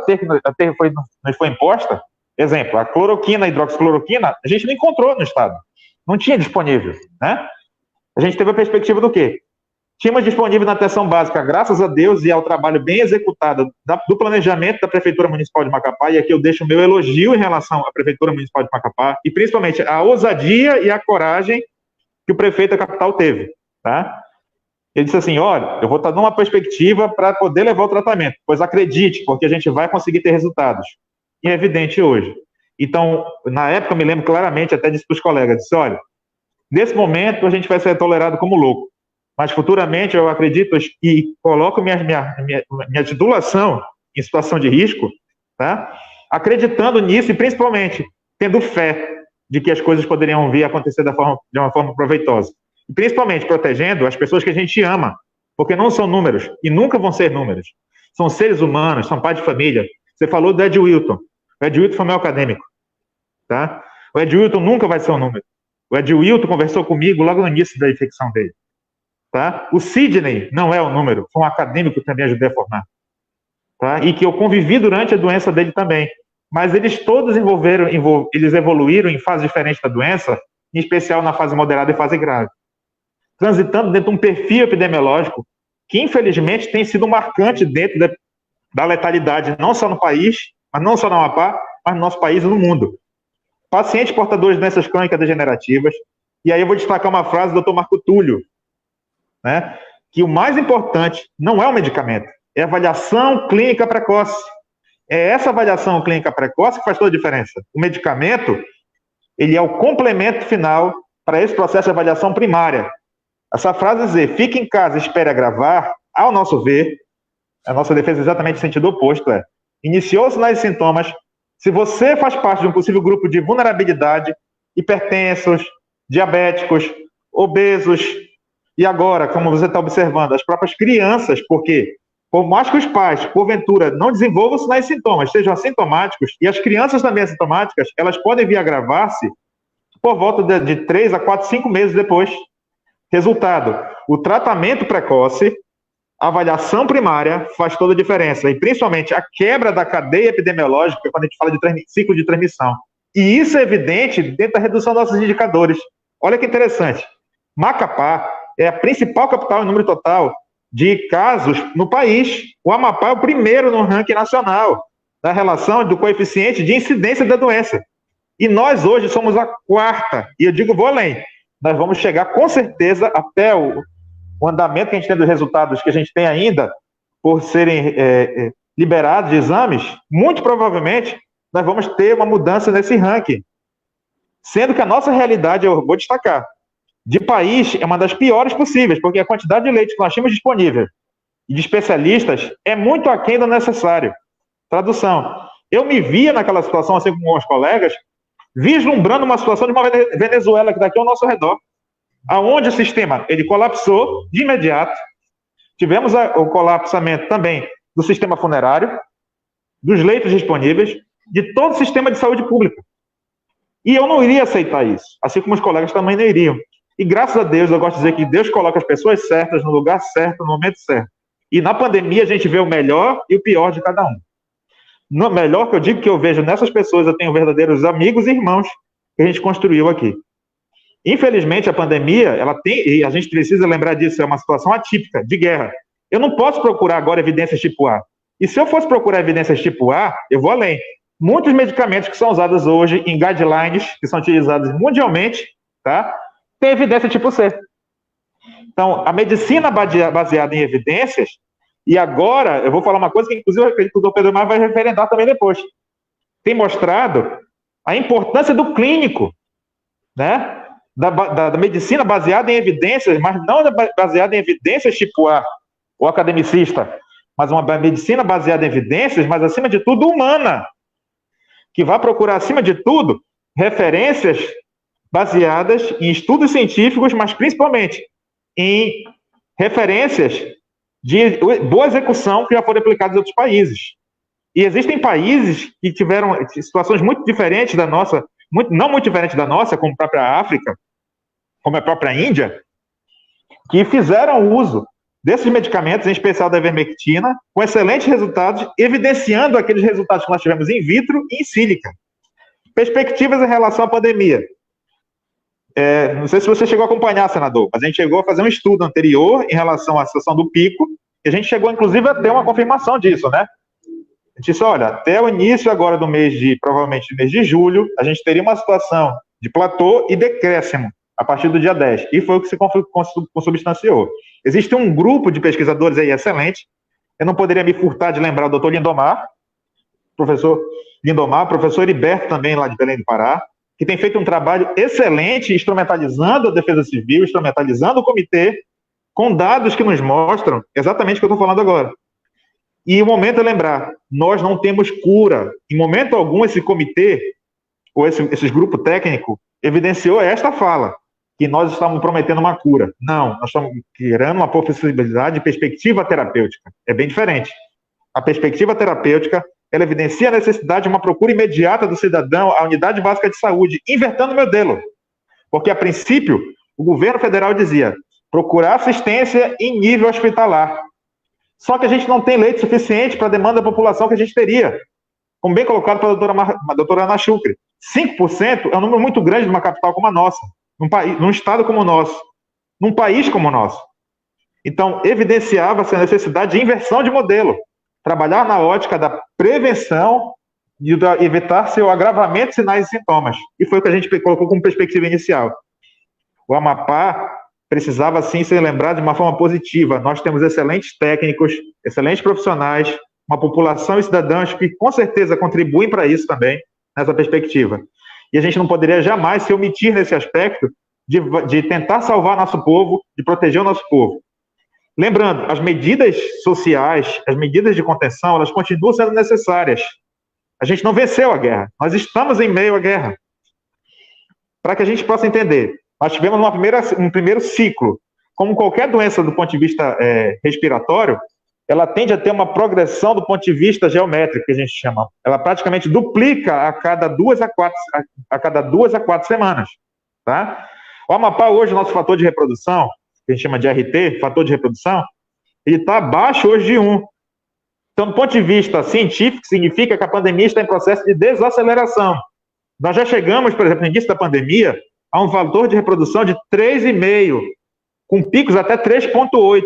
ter nos foi imposta, exemplo, a cloroquina, a hidroxicloroquina, a gente não encontrou no estado, não tinha disponível. Né? A gente teve a perspectiva do quê? Tínhamos disponível na atenção básica, graças a Deus e ao trabalho bem executado do planejamento da Prefeitura Municipal de Macapá, e aqui eu deixo o meu elogio em relação à Prefeitura Municipal de Macapá, e principalmente a ousadia e a coragem que o prefeito da capital teve, tá? Ele disse assim, olha, eu vou estar numa perspectiva para poder levar o tratamento, pois acredite, porque a gente vai conseguir ter resultados. E é evidente hoje. Então, na época, eu me lembro claramente, até disse para os colegas, disse, olha, nesse momento a gente vai ser tolerado como louco, mas futuramente eu acredito e coloco minha titulação em situação de risco, tá? Acreditando nisso e principalmente tendo fé de que as coisas poderiam vir a acontecer de uma forma proveitosa. E principalmente protegendo as pessoas que a gente ama, porque não são números e nunca vão ser números. São seres humanos, são pais de família. Você falou do Ed Wilton. O Ed Wilton foi meu acadêmico, tá? O Ed Wilton nunca vai ser um número. O Ed Wilton conversou comigo logo no início da infecção dele. Tá? O Sidney não é o número, foi um acadêmico que também ajudei a formar. Tá? E que eu convivi durante a doença dele também. Mas eles todos eles evoluíram em fases diferentes da doença, em especial na fase moderada e fase grave. Transitando dentro de um perfil epidemiológico que, infelizmente, tem sido marcante dentro da letalidade, não só no país, mas não só no Amapá, mas no nosso país e no mundo. Pacientes portadores de doenças crônicas degenerativas. E aí eu vou destacar uma frase do Dr. Marco Túlio, né, que o mais importante não é o medicamento, é a avaliação clínica precoce. É essa avaliação clínica precoce que faz toda a diferença. O medicamento, ele é o complemento final para esse processo de avaliação primária. Essa frase dizer, fique em casa e espere agravar, ao nosso ver, a nossa defesa é exatamente no sentido oposto, iniciou sinais e sintomas, se você faz parte de um possível grupo de vulnerabilidade, hipertensos, diabéticos, obesos, e agora, como você está observando, as próprias crianças, porque por mais que os pais, porventura, não desenvolvam sinais e sintomas, sejam assintomáticos, e as crianças também assintomáticas, elas podem vir a agravar-se por volta de 3 a 4, 5 meses depois. Resultado, o tratamento precoce, a avaliação primária faz toda a diferença, e principalmente a quebra da cadeia epidemiológica, quando a gente fala de ciclo de transmissão. E isso é evidente dentro da redução dos nossos indicadores. Olha que interessante. Macapá é a principal capital em número total de casos no país. O Amapá é o primeiro no ranking nacional da relação do coeficiente de incidência da doença. E nós hoje somos a quarta, e eu digo, vou além, nós vamos chegar com certeza até o andamento que a gente tem dos resultados que a gente tem ainda por serem liberados de exames, muito provavelmente nós vamos ter uma mudança nesse ranking. Sendo que a nossa realidade, eu vou destacar, de país é uma das piores possíveis, porque a quantidade de leite que nós temos disponível e de especialistas é muito aquém do necessário. Tradução. Eu me via naquela situação, assim como os colegas, vislumbrando uma situação de uma Venezuela que daqui ao nosso redor, aonde o sistema ele colapsou de imediato. Tivemos o colapsamento também do sistema funerário, dos leitos disponíveis, de todo o sistema de saúde pública. E eu não iria aceitar isso, assim como os colegas também não iriam. E graças a Deus, eu gosto de dizer que Deus coloca as pessoas certas no lugar certo, no momento certo. E na pandemia a gente vê o melhor e o pior de cada um. No melhor que eu digo que eu vejo nessas pessoas, eu tenho verdadeiros amigos e irmãos que a gente construiu aqui. Infelizmente, a pandemia, ela tem, e a gente precisa lembrar disso, é uma situação atípica, de guerra. Eu não posso procurar agora evidências tipo A. E se eu fosse procurar evidências tipo A, eu vou além. Muitos medicamentos que são usados hoje em guidelines, que são utilizados mundialmente, tá? Tem evidência tipo C. Então, a medicina baseada em evidências, e agora, eu vou falar uma coisa que, inclusive, eu acredito que o Dr. Pedro Mar vai referendar também depois, tem mostrado a importância do clínico, né? Da medicina baseada em evidências, mas não baseada em evidências tipo A, o academicista, mas uma medicina baseada em evidências, mas, acima de tudo, humana, que vai procurar, acima de tudo, referências baseadas em estudos científicos, mas principalmente em referências de boa execução que já foram aplicadas em outros países. E existem países que tiveram situações muito diferentes da nossa, não muito diferentes da nossa, como a própria África, como a própria Índia, que fizeram uso desses medicamentos, em especial da ivermectina, com excelentes resultados, evidenciando aqueles resultados que nós tivemos in vitro e em sílica. Perspectivas em relação à pandemia. Não sei se você chegou a acompanhar, senador, mas a gente chegou a fazer um estudo anterior em relação à situação do pico, e a gente chegou, inclusive, a ter uma confirmação disso, né? A gente disse, olha, até o início agora do provavelmente mês de julho, a gente teria uma situação de platô e decréscimo a partir do dia 10, e foi o que se consubstanciou. Existe um grupo de pesquisadores aí excelente, eu não poderia me furtar de lembrar o doutor Lindomar, professor Heriberto também lá de Belém do Pará, que tem feito um trabalho excelente instrumentalizando a defesa civil, instrumentalizando o comitê, com dados que nos mostram exatamente o que eu estou falando agora. E o momento é lembrar, nós não temos cura. Em momento algum, esse comitê, ou esse grupo técnico, evidenciou esta fala, que nós estamos prometendo uma cura. Não, nós estamos criando uma possibilidade de perspectiva terapêutica. É bem diferente. A perspectiva terapêutica, ela evidencia a necessidade de uma procura imediata do cidadão à unidade básica de saúde, invertendo o modelo. Porque, a princípio, o governo federal dizia procurar assistência em nível hospitalar. Só que a gente não tem leite suficiente para a demanda da população que a gente teria. Como bem colocado pela doutora Ana Chucre, 5% é um número muito grande numa capital como a nossa, num estado como o nosso, num país como o nosso. Então, evidenciava-se a necessidade de inversão de modelo, trabalhar na ótica da prevenção e evitar-se o agravamento de sinais e sintomas. E foi o que a gente colocou como perspectiva inicial. O Amapá precisava, sim, ser lembrado de uma forma positiva. Nós temos excelentes técnicos, excelentes profissionais, uma população e cidadãos que, com certeza, contribuem para isso também, nessa perspectiva. E a gente não poderia jamais se omitir nesse aspecto de tentar salvar nosso povo, de proteger o nosso povo. Lembrando, as medidas sociais, as medidas de contenção, elas continuam sendo necessárias. A gente não venceu a guerra, nós estamos em meio à guerra. Para que a gente possa entender, nós tivemos um primeiro ciclo. Como qualquer doença do ponto de vista respiratório, ela tende a ter uma progressão do ponto de vista geométrico, que a gente chama. Ela praticamente duplica a cada 2 a 4 semanas. Tá? O Amapá hoje, o nosso fator de reprodução, que a gente chama de RT, fator de reprodução, ele está abaixo hoje de 1. Então, do ponto de vista científico, significa que a pandemia está em processo de desaceleração. Nós já chegamos, por exemplo, no início da pandemia, a um valor de reprodução de 3,5, com picos até 3,8.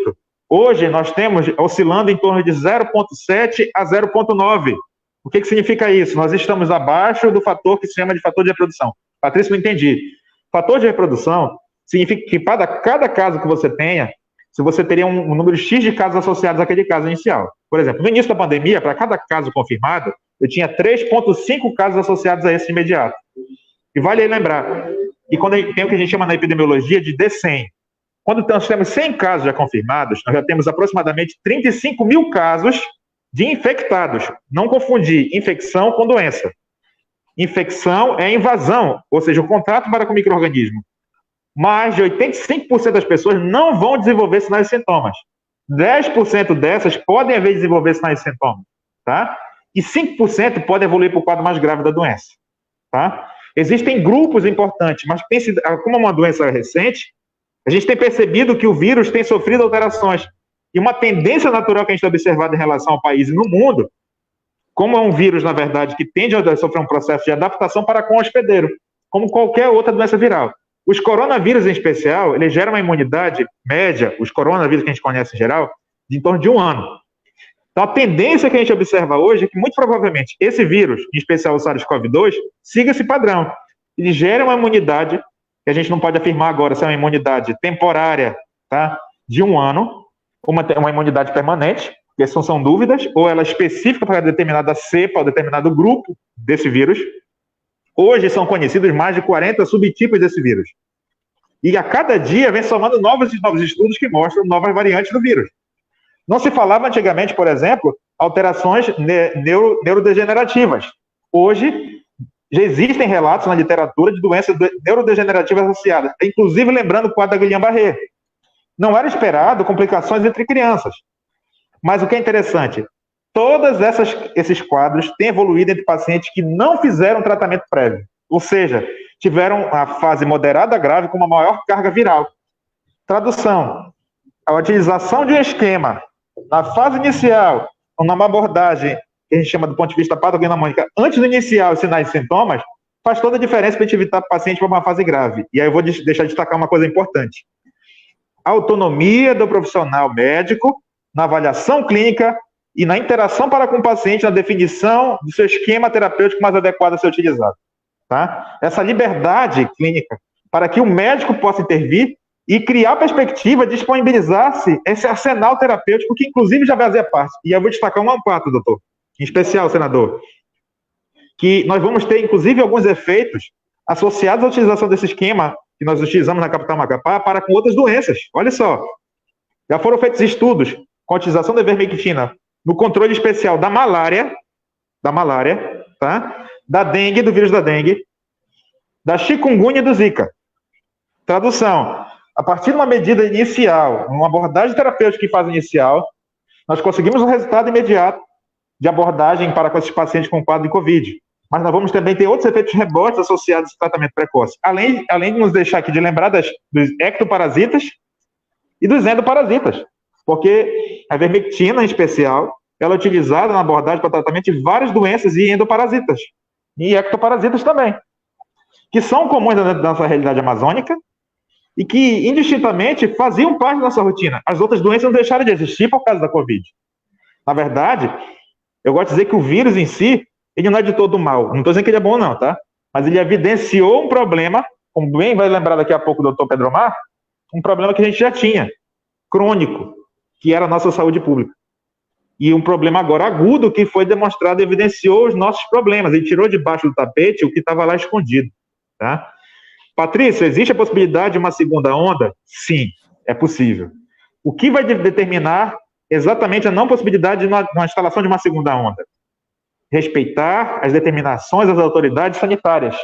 Hoje, nós temos oscilando em torno de 0,7 a 0,9. O que significa isso? Nós estamos abaixo do fator que se chama de fator de reprodução. Patrícia, não entendi. Fator de reprodução significa que para cada caso que você tenha, se você teria um número X de casos associados àquele caso inicial. Por exemplo, no início da pandemia, para cada caso confirmado, eu tinha 3,5 casos associados a esse imediato. E vale aí lembrar, e quando tem o que a gente chama na epidemiologia de D100. Quando nós temos 100 casos já confirmados, nós já temos aproximadamente 35 mil casos de infectados. Não confundir infecção com doença. Infecção é invasão, ou seja, o contato para com o micro-organismo. Mais de 85% das pessoas não vão desenvolver sinais e sintomas. 10% dessas podem haver desenvolver sinais e sintomas, tá? E 5% podem evoluir para o quadro mais grave da doença, tá? Existem grupos importantes, mas como é uma doença recente, a gente tem percebido que o vírus tem sofrido alterações. E uma tendência natural que a gente tem observado em relação ao país e no mundo, como é um vírus, na verdade, que tende a sofrer um processo de adaptação para com o hospedeiro, como qualquer outra doença viral. Os coronavírus, em especial, eles geram uma imunidade média, os coronavírus que a gente conhece em geral, de em torno de 1 ano. Então, a tendência que a gente observa hoje é que, muito provavelmente, esse vírus, em especial o SARS-CoV-2, siga esse padrão. Ele gera uma imunidade, que a gente não pode afirmar agora se é uma imunidade temporária, tá? De 1 ano, uma imunidade permanente, que são dúvidas, ou ela é específica para determinada cepa ou determinado grupo desse vírus. Hoje são conhecidos mais de 40 subtipos desse vírus. E a cada dia vem somando novos estudos que mostram novas variantes do vírus. Não se falava antigamente, por exemplo, alterações neurodegenerativas. Hoje, já existem relatos na literatura de doenças neurodegenerativas associadas, inclusive lembrando o quadro da Guillain-Barré. Não era esperado complicações entre crianças. Mas o que é interessante, todos esses quadros têm evoluído entre pacientes que não fizeram tratamento prévio, ou seja, tiveram a fase moderada grave com uma maior carga viral. Tradução, a utilização de um esquema na fase inicial, ou numa abordagem que a gente chama do ponto de vista patognomônica, antes de iniciar os sinais e sintomas, faz toda a diferença para a gente evitar o paciente para uma fase grave. E aí eu vou deixar de destacar uma coisa importante. A autonomia do profissional médico na avaliação clínica e na interação para com o paciente, na definição do seu esquema terapêutico mais adequado a ser utilizado. Tá? Essa liberdade clínica para que o médico possa intervir e criar perspectiva, disponibilizar-se esse arsenal terapêutico que, inclusive, já fazia parte. E eu vou destacar um fato, doutor, em especial, senador, que nós vamos ter, inclusive, alguns efeitos associados à utilização desse esquema que nós utilizamos na capital Macapá para com outras doenças. Olha só, já foram feitos estudos com a utilização da ivermectina no controle especial da malária, tá? Da dengue, do vírus da dengue, da chikungunya e do zika. Tradução: a partir de uma medida inicial, uma abordagem terapêutica em fase inicial, nós conseguimos um resultado imediato de abordagem para com esses pacientes com quadro de Covid. Mas nós vamos também ter outros efeitos rebotes associados ao tratamento precoce. Além de nos deixar aqui de lembrar dos ectoparasitas e dos endoparasitas. Porque a ivermectina, em especial, ela é utilizada na abordagem para tratamento de várias doenças e endoparasitas. E ectoparasitas também. Que são comuns da nossa realidade amazônica e que, indistintamente, faziam parte da nossa rotina. As outras doenças não deixaram de existir por causa da Covid. Na verdade, eu gosto de dizer que o vírus em si, ele não é de todo mal. Não estou dizendo que ele é bom, não, tá? Mas ele evidenciou um problema, como bem vai lembrar daqui a pouco o doutor Pedro Omar, um problema que a gente já tinha, crônico, que era a nossa saúde pública. E um problema agora agudo que foi demonstrado e evidenciou os nossos problemas. Ele tirou debaixo do tapete o que estava lá escondido, tá? Patrícia, existe a possibilidade de uma segunda onda? Sim, é possível. O que vai determinar exatamente a não possibilidade de uma instalação de uma segunda onda? Respeitar as determinações das autoridades sanitárias.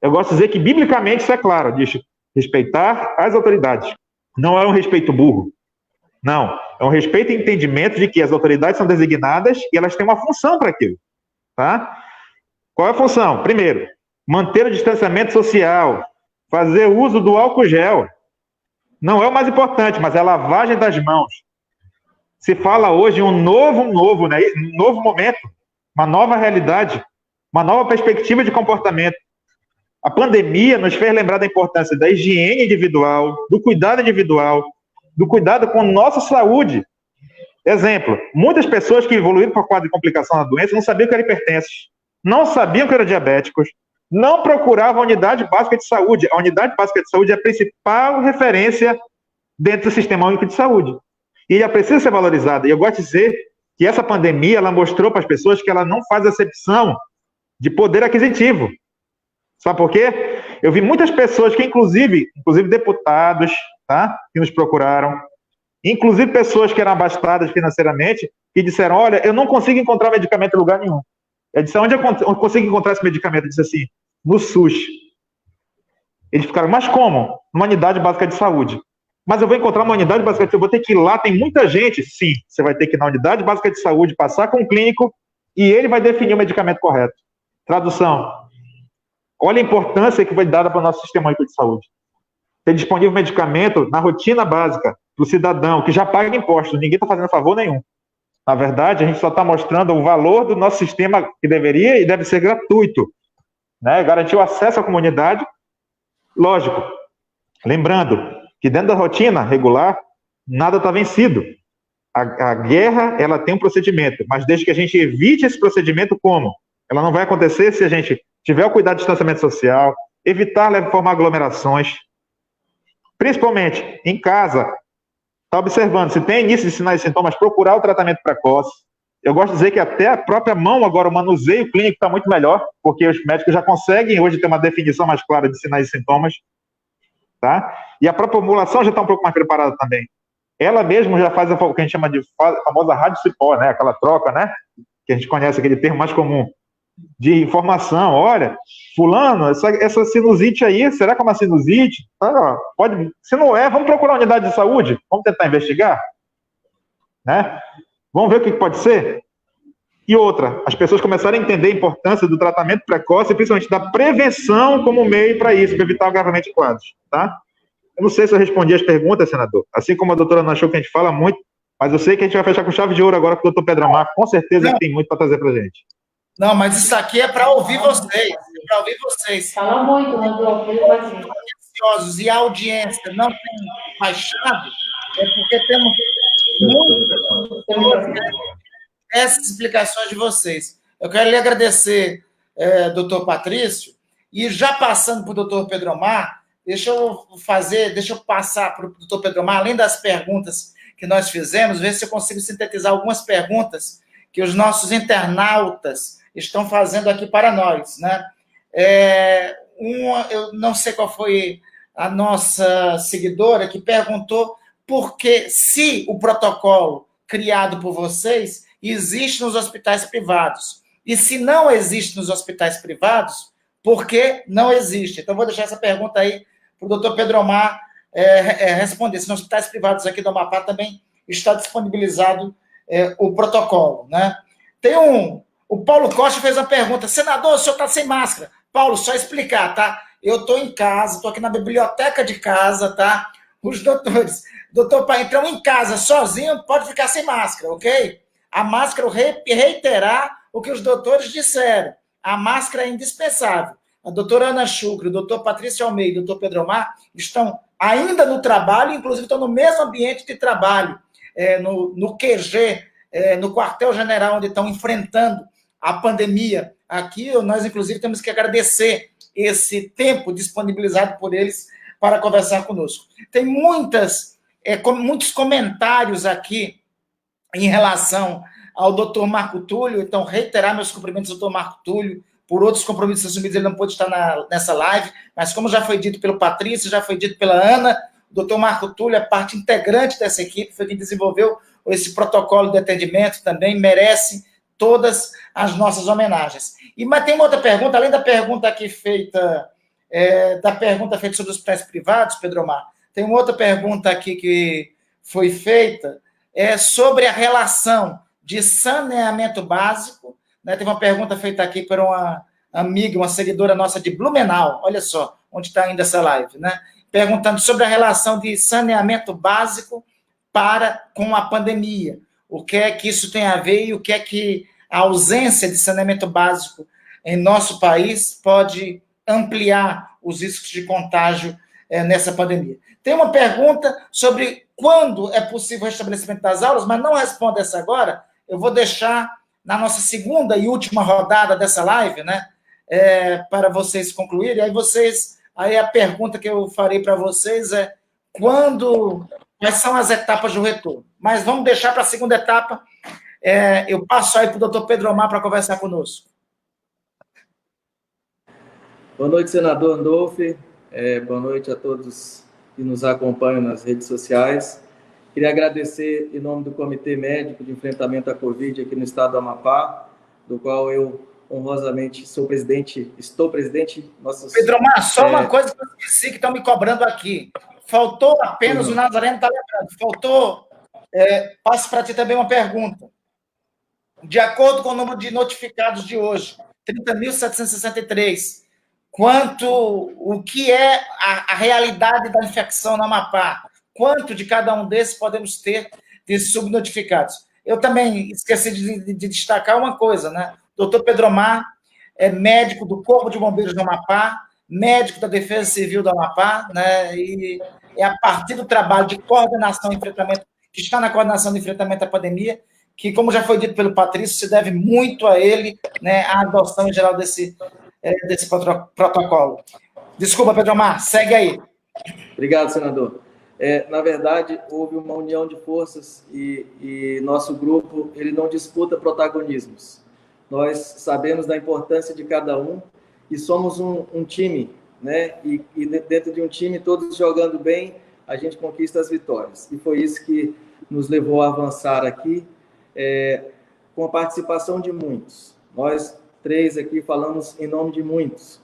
Eu gosto de dizer que, biblicamente, isso é claro, diz respeitar as autoridades. Não é um respeito burro. Não, é um respeito e entendimento de que as autoridades são designadas e elas têm uma função para aquilo. Tá? Qual é a função? Primeiro, manter o distanciamento social, fazer uso do álcool gel. Não é o mais importante, mas é a lavagem das mãos. Se fala hoje em um novo momento, uma nova realidade, uma nova perspectiva de comportamento. A pandemia nos fez lembrar da importância da higiene individual, do cuidado individual, do cuidado com nossa saúde. Exemplo, muitas pessoas que evoluíram para o quadro de complicação da doença não sabiam que eram hipertensos, não sabiam que eram diabéticos, não procuravam a unidade básica de saúde. A unidade básica de saúde é a principal referência dentro do Sistema Único de Saúde. E ela precisa ser valorizada. E eu gosto de dizer que essa pandemia ela mostrou para as pessoas que ela não faz acepção de poder aquisitivo. Sabe por quê? Eu vi muitas pessoas que, inclusive deputados, tá? Que nos procuraram, inclusive pessoas que eram abastadas financeiramente, que disseram, olha, eu não consigo encontrar medicamento em lugar nenhum. Eu disse, onde eu consigo encontrar esse medicamento? Eu disse assim, no SUS. Eles ficaram, mas como? Numa unidade básica de saúde. Mas eu vou encontrar uma unidade básica de saúde, eu vou ter que ir lá, tem muita gente. Sim, você vai ter que ir na unidade básica de saúde, passar com um clínico, e ele vai definir o medicamento correto. Tradução. Olha a importância que foi dada para o nosso sistema único de saúde. Ter disponível medicamento na rotina básica para o cidadão, que já paga impostos, ninguém está fazendo favor nenhum. Na verdade, a gente só está mostrando o valor do nosso sistema que deveria e deve ser gratuito. Né? Garantir o acesso à comunidade, lógico. Lembrando que dentro da rotina regular, nada está vencido. A guerra, ela tem um procedimento, mas desde que a gente evite esse procedimento, como? Ela não vai acontecer se a gente tiver o cuidado de distanciamento social, evitar formar aglomerações, principalmente em casa, está observando, se tem início de sinais e sintomas, procurar o tratamento precoce. Eu gosto de dizer que até a própria mão, agora, o manuseio clínico está muito melhor, porque os médicos já conseguem hoje ter uma definição mais clara de sinais e sintomas. Tá? E a própria população já está um pouco mais preparada também. Ela mesma já faz o que a gente chama de famosa rádio-cipó, né? Aquela troca, né? Que a gente conhece, aquele termo mais comum, de informação. Olha, fulano, essa sinusite aí, será que é uma sinusite? Pode, se não é, vamos procurar a unidade de saúde, vamos tentar investigar, né? Vamos ver o que pode ser. E outra, as pessoas começaram a entender a importância do tratamento precoce, principalmente da prevenção como meio para isso, para evitar o agravamento de quadros, tá? Eu não sei se eu respondi as perguntas, senador, assim como a doutora Ana achou que a gente fala muito, mas eu sei que a gente vai fechar com chave de ouro agora com o doutor Pedro Amar, com certeza que tem muito para trazer para a gente. Não, mas isso aqui é para ouvir vocês. para ouvir vocês. Fala muito, Rodolfo. Ansiosos e a audiência não tem baixado, é porque temos essas explicações de vocês. Eu quero lhe agradecer, doutor Patrício, e já passando para o doutor Pedro Omar, deixa eu passar para o doutor Pedro Omar, além das perguntas que nós fizemos, ver se eu consigo sintetizar algumas perguntas que os nossos internautas estão fazendo aqui para nós, né? Eu não sei qual foi a nossa seguidora que perguntou por que, se o protocolo criado por vocês existe nos hospitais privados, e se não existe nos hospitais privados, por que não existe? Então, vou deixar essa pergunta aí para o doutor Pedro Omar responder. Se nos hospitais privados aqui do Amapá também está disponibilizado o protocolo, né? O Paulo Costa fez uma pergunta: senador, o senhor está sem máscara. Paulo, só explicar, tá? Eu estou em casa, estou aqui na biblioteca de casa, tá? Os doutores, doutor, para entrar em casa sozinho, pode ficar sem máscara, ok? A máscara, reiterar o que os doutores disseram. A máscara é indispensável. A doutora Ana Chucre, o doutor Patrício Almeida e o doutor Pedro Omar estão ainda no trabalho, inclusive estão no mesmo ambiente de trabalho, no QG, no quartel-general, onde estão enfrentando a pandemia. Aqui, nós, inclusive, temos que agradecer esse tempo disponibilizado por eles para conversar conosco. Tem muitos comentários aqui em relação ao doutor Marco Túlio, então reiterar meus cumprimentos ao doutor Marco Túlio, por outros compromissos assumidos, ele não pôde estar nessa live, mas como já foi dito pelo Patrício, já foi dito pela Ana, o doutor Marco Túlio é parte integrante dessa equipe, foi quem desenvolveu esse protocolo de atendimento, também merece todas as nossas homenagens. Mas tem uma outra pergunta, além da pergunta aqui feita, sobre os hospitais privados, Pedro Omar, tem uma outra pergunta aqui que foi feita, sobre a relação de saneamento básico, né? Teve uma pergunta feita aqui por uma amiga, uma seguidora nossa de Blumenau, olha só onde está ainda essa live, né? Perguntando sobre a relação de saneamento básico com a pandemia, o que é que isso tem a ver e o que é que a ausência de saneamento básico em nosso país pode ampliar os riscos de contágio nessa pandemia. Tem uma pergunta sobre quando é possível o restabelecimento das aulas, mas não respondo essa agora, eu vou deixar na nossa segunda e última rodada dessa live, né, para vocês concluírem. Aí a pergunta que eu farei para vocês é quais são as etapas do retorno. Mas vamos deixar para a segunda etapa. Eu passo aí para o doutor Pedro Omar para conversar conosco. Boa noite, senador Andolfi. Boa noite a todos que nos acompanham nas redes sociais. Queria agradecer, em nome do Comitê Médico de Enfrentamento à Covid aqui no estado do Amapá, do qual eu honrosamente estou presidente. Pedro Omar, só uma coisa que eu esqueci, que estão me cobrando aqui. Faltou apenas, o Nazareno está lembrando, passo para ti também uma pergunta. De acordo com o número de notificados de hoje, 30.763, o que é a realidade da infecção no Amapá? Quanto de cada um desses podemos ter de subnotificados? Eu também esqueci de destacar uma coisa, né? O doutor Pedro Omar é médico do Corpo de Bombeiros do Amapá, médico da Defesa Civil do Amapá, né? E é a partir do trabalho de coordenação e enfrentamento, que está na coordenação de enfrentamento à pandemia, que, como já foi dito pelo Patrício, se deve muito a ele, né, a adoção em geral desse protocolo. Desculpa, Pedro Omar, segue aí. Obrigado, senador. Na verdade, houve uma união de forças e nosso grupo ele não disputa protagonismos. Nós sabemos da importância de cada um e somos um time, né? E dentro de um time, todos jogando bem, a gente conquista as vitórias. E foi isso que nos levou a avançar aqui, com a participação de muitos. Nós três aqui falamos em nome de muitos.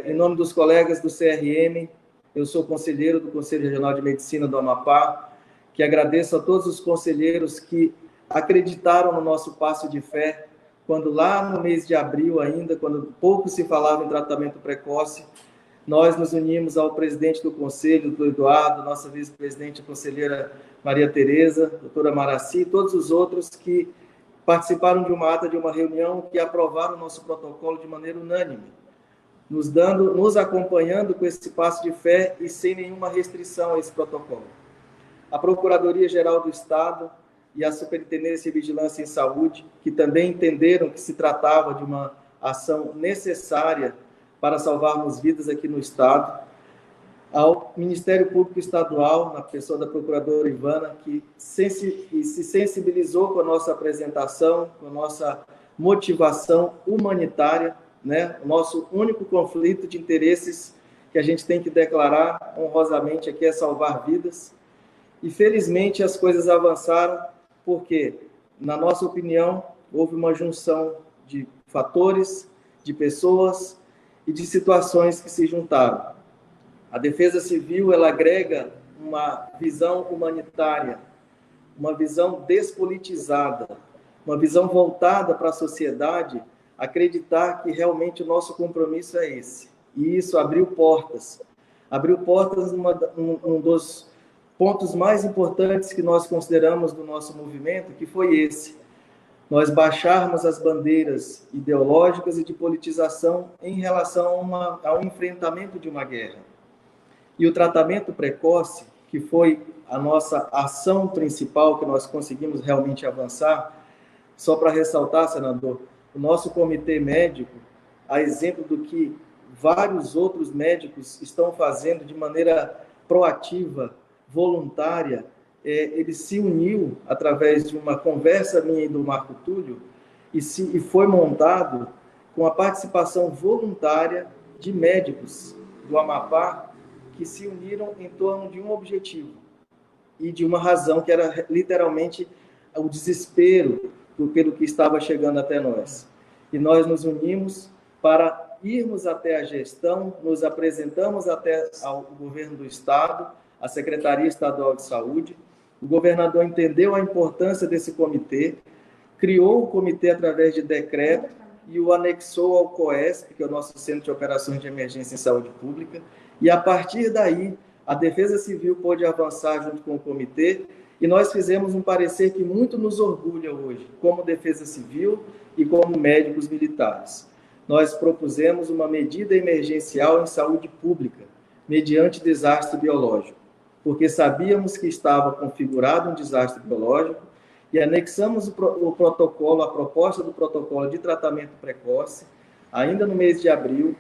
Em nome dos colegas do CRM, eu sou conselheiro do Conselho Regional de Medicina do Amapá, que agradeço a todos os conselheiros que acreditaram no nosso passo de fé, quando lá no mês de abril ainda, quando pouco se falava em tratamento precoce, nós nos unimos ao presidente do Conselho, do Eduardo, nossa vice-presidente, a conselheira Maria Tereza, doutora Maraci, e todos os outros que participaram de uma ata, de uma reunião, que aprovaram o nosso protocolo de maneira unânime. nos acompanhando com esse passo de fé e sem nenhuma restrição a esse protocolo. A Procuradoria-Geral do Estado e a Superintendência de Vigilância em Saúde, que também entenderam que se tratava de uma ação necessária para salvarmos vidas aqui no Estado, ao Ministério Público Estadual, na pessoa da Procuradora Ivana, que se sensibilizou com a nossa apresentação, com a nossa motivação humanitária, né? O nosso único conflito de interesses que a gente tem que declarar honrosamente aqui é salvar vidas. E, felizmente, as coisas avançaram porque, na nossa opinião, houve uma junção de fatores, de pessoas e de situações que se juntaram. A Defesa Civil, ela agrega uma visão humanitária, uma visão despolitizada, uma visão voltada para a sociedade, acreditar que realmente o nosso compromisso é esse. E isso abriu portas um dos pontos mais importantes que nós consideramos do nosso movimento, que foi esse: nós baixarmos as bandeiras ideológicas e de politização em relação ao enfrentamento de uma guerra. E o tratamento precoce, que foi a nossa ação principal que nós conseguimos realmente avançar, só para ressaltar, senador, o nosso comitê médico, a exemplo do que vários outros médicos estão fazendo de maneira proativa, voluntária, ele se uniu através de uma conversa minha e do Marco Túlio e foi montado com a participação voluntária de médicos do Amapá que se uniram em torno de um objetivo e de uma razão que era literalmente o desespero pelo que estava chegando até nós. E nós nos unimos para irmos até a gestão, nos apresentamos até ao governo do Estado, à Secretaria Estadual de Saúde. O governador entendeu a importância desse comitê, criou o comitê através de decreto e o anexou ao COESP, que é o nosso Centro de Operações de Emergência em Saúde Pública, e a partir daí a Defesa Civil pôde avançar junto com o comitê e nós fizemos um parecer que muito nos orgulha hoje, como Defesa Civil e como médicos militares. Nós propusemos uma medida emergencial em saúde pública, mediante desastre biológico, porque sabíamos que estava configurado um desastre biológico e anexamos o protocolo, a proposta do protocolo de tratamento precoce, ainda no mês de abril,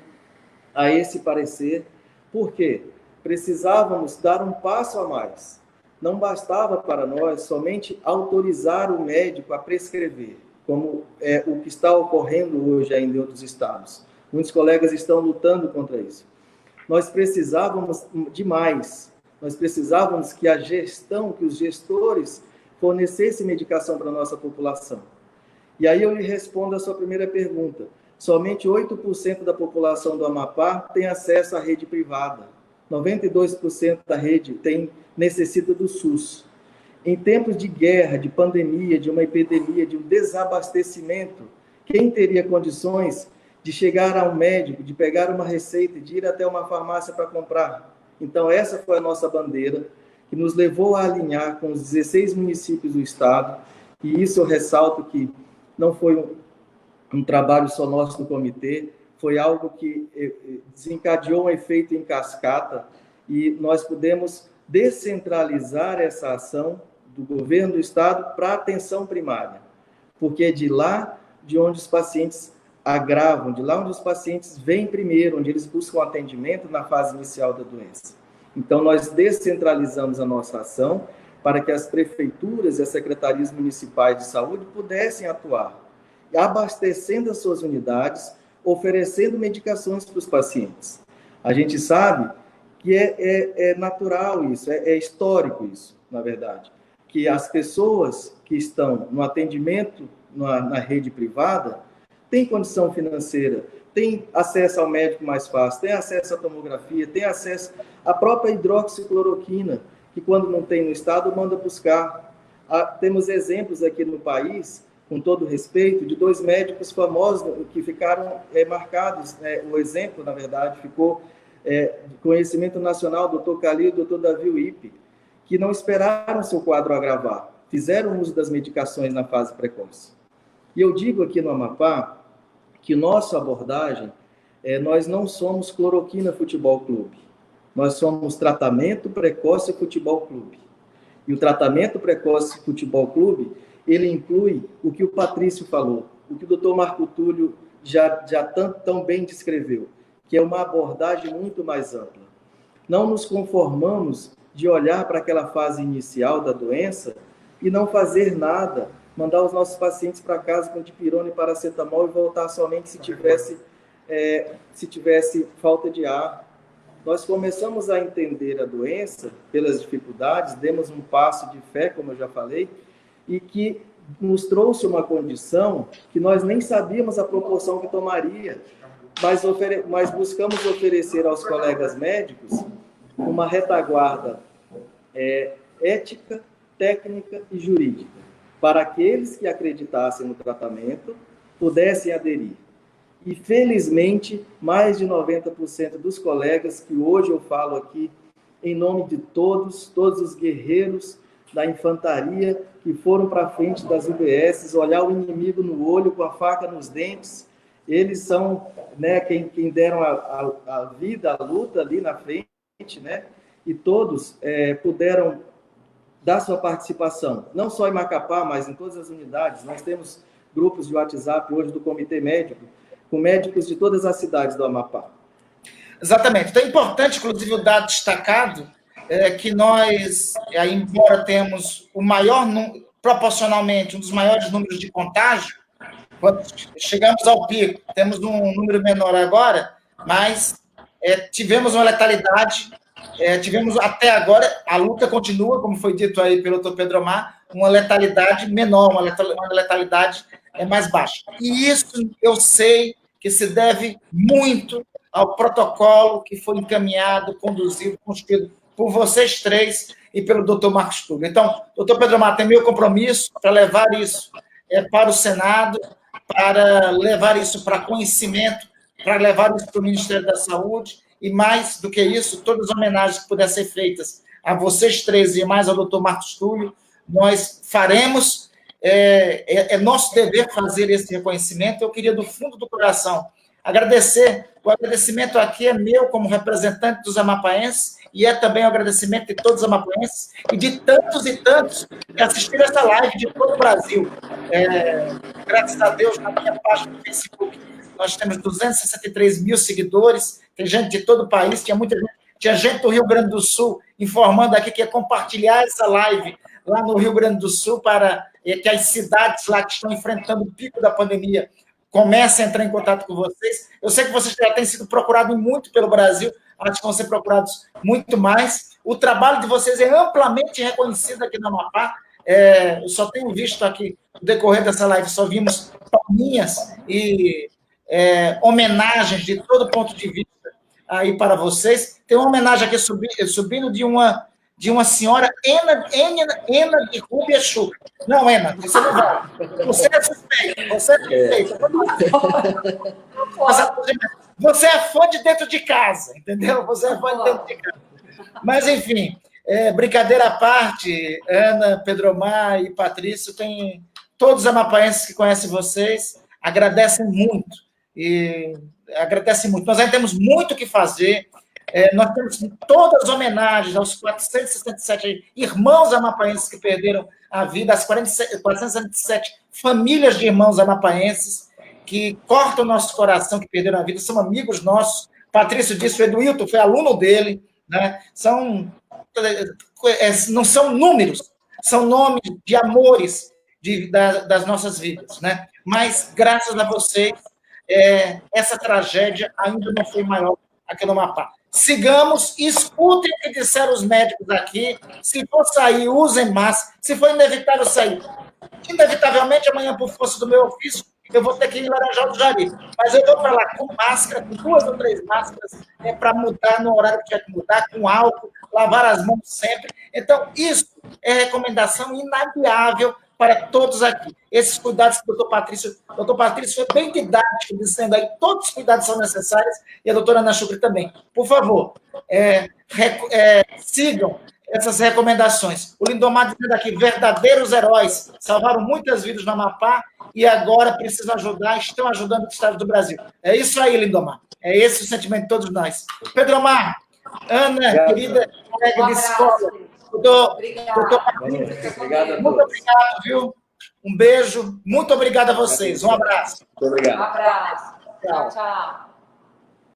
a esse parecer, porque precisávamos dar um passo a mais. Não bastava para nós somente autorizar o médico a prescrever, como é o que está ocorrendo hoje ainda em outros estados. Muitos colegas estão lutando contra isso. Nós precisávamos de mais. Nós precisávamos que a gestão, que os gestores fornecessem medicação para a nossa população. E aí eu lhe respondo a sua primeira pergunta. Somente 8% da população do Amapá tem acesso à rede privada. 92% da rede necessita do SUS. Em tempos de guerra, de pandemia, de uma epidemia, de um desabastecimento, quem teria condições de chegar a um médico, de pegar uma receita e de ir até uma farmácia para comprar? Então, essa foi a nossa bandeira, que nos levou a alinhar com os 16 municípios do estado, e isso eu ressalto que não foi um trabalho só nosso do comitê, foi algo que desencadeou um efeito em cascata e nós pudemos descentralizar essa ação do governo do estado para a atenção primária, porque é de lá de onde os pacientes agravam, de lá onde os pacientes vêm primeiro, onde eles buscam atendimento na fase inicial da doença. Então, nós descentralizamos a nossa ação para que as prefeituras e as secretarias municipais de saúde pudessem atuar, abastecendo as suas unidades, oferecendo medicações para os pacientes. A gente sabe que é natural isso, é histórico isso, na verdade, que as pessoas que estão no atendimento na rede privada têm condição financeira, têm acesso ao médico mais fácil, têm acesso à tomografia, têm acesso à própria hidroxicloroquina, que quando não tem no estado, manda buscar. Temos exemplos aqui no país, com todo respeito, de 2 médicos famosos que ficaram marcados, o exemplo, na verdade, ficou de conhecimento nacional, Dr. Calil e Dr. Davi Uipe, que não esperaram seu quadro agravar, fizeram uso das medicações na fase precoce. E eu digo aqui no Amapá que nossa abordagem nós não somos Cloroquina Futebol Clube. Nós somos Tratamento Precoce Futebol Clube. E o Tratamento Precoce Futebol Clube, ele inclui o que o Patrício falou, o que o doutor Marco Túlio já tão bem descreveu, que é uma abordagem muito mais ampla. Não nos conformamos de olhar para aquela fase inicial da doença e não fazer nada, mandar os nossos pacientes para casa com dipirona e paracetamol e voltar somente se tivesse falta de ar. Nós começamos a entender a doença pelas dificuldades, demos um passo de fé, como eu já falei, e que nos trouxe uma condição que nós nem sabíamos a proporção que tomaria, mas buscamos oferecer aos colegas médicos uma retaguarda ética, técnica e jurídica, para aqueles que acreditassem no tratamento pudessem aderir. E, felizmente, mais de 90% dos colegas, que hoje eu falo aqui em nome de todos os guerreiros da infantaria que foram para frente das UBSs, olhar o inimigo no olho com a faca nos dentes, eles são, né, quem deram a vida, a luta ali na frente, né, e todos puderam dar sua participação, não só em Macapá, mas em todas as unidades. Nós temos grupos de WhatsApp hoje do Comitê Médico, com médicos de todas as cidades do Amapá. Exatamente. Então é importante, inclusive, o dado destacado, que nós, embora temos o maior, proporcionalmente, um dos maiores números de contágio, quando chegamos ao pico, temos um número menor agora, mas tivemos uma letalidade, tivemos até agora, a luta continua, como foi dito aí pelo Dr. Pedro Omar, uma letalidade menor, uma letalidade mais baixa. E isso eu sei que se deve muito ao protocolo que foi encaminhado, conduzido, construído por vocês três e pelo Dr. Marcos Túlio. Então, doutor Pedro Omar, tem meu compromisso para levar isso para o Senado, para levar isso para conhecimento, para levar isso para o Ministério da Saúde, e mais do que isso, todas as homenagens que puderem ser feitas a vocês três e mais ao doutor Marcos Túlio, nós faremos. É nosso dever fazer esse reconhecimento. Eu queria, do fundo do coração, agradecer. O agradecimento aqui é meu como representante dos amapaenses e é também o agradecimento de todos os amapaenses e de tantos e tantos que assistiram essa live de todo o Brasil. Graças a Deus, na minha página do Facebook, nós temos 263 mil seguidores, tem gente de todo o país, tinha gente do Rio Grande do Sul informando aqui que ia compartilhar essa live lá no Rio Grande do Sul para que as cidades lá que estão enfrentando o pico da pandemia comecem a entrar em contato com vocês. Eu sei que vocês já têm sido procurados muito pelo Brasil, acho que vão ser procurados muito mais. O trabalho de vocês é amplamente reconhecido aqui no Amapá. Eu só tenho visto aqui, no decorrer dessa live, só vimos palminhas e homenagens de todo ponto de vista aí para vocês. Tem uma homenagem aqui subindo de uma senhora, Ena de Rubia Chuca. Não, Ena, você não vai. Você é suspeito. Você é fã de dentro de casa, entendeu? Você é fã de dentro de casa. Mas, enfim, brincadeira à parte, Ana, Pedro Omar e Patrício, tem todos os amapaenses que conhecem vocês, agradecem muito. Nós ainda temos muito o que fazer. Nós temos todas as homenagens aos 467 irmãos amapaenses que perderam a vida, as 467 famílias de irmãos amapaenses que cortam o nosso coração, que perderam a vida, são amigos nossos. Patrício disse, o Eduilton foi aluno dele, né? Não são números, são nomes de amores das nossas vidas, né? Mas, graças a vocês, essa tragédia ainda não foi maior aqui no Amapá. Sigamos, escutem o que disseram os médicos aqui. Se for sair, usem máscara. Se for inevitável sair, inevitavelmente, amanhã, por força do meu ofício, eu vou ter que ir em Laranjal do Jari. Mas eu vou para lá com máscara, com 2 ou 3 máscaras, para mudar no horário que tiver que mudar, com álcool, lavar as mãos sempre. Então, isso é recomendação inadiável para todos aqui. Esses cuidados que o doutor Patrício foi bem didático, dizendo aí, todos os cuidados são necessários, e a doutora Ana Chucre também. Por favor, sigam essas recomendações. O Lindomar dizendo aqui, verdadeiros heróis, salvaram muitas vidas no Amapá e agora precisam ajudar, estão ajudando o Estado do Brasil. É isso aí, Lindomar. É esse o sentimento de todos nós. Pedro Omar, Ana, querida colega de escola, Obrigado. Muito obrigado, viu? Um beijo. Muito obrigado a vocês. Um abraço. Muito obrigado. Um abraço. Tchau, tchau.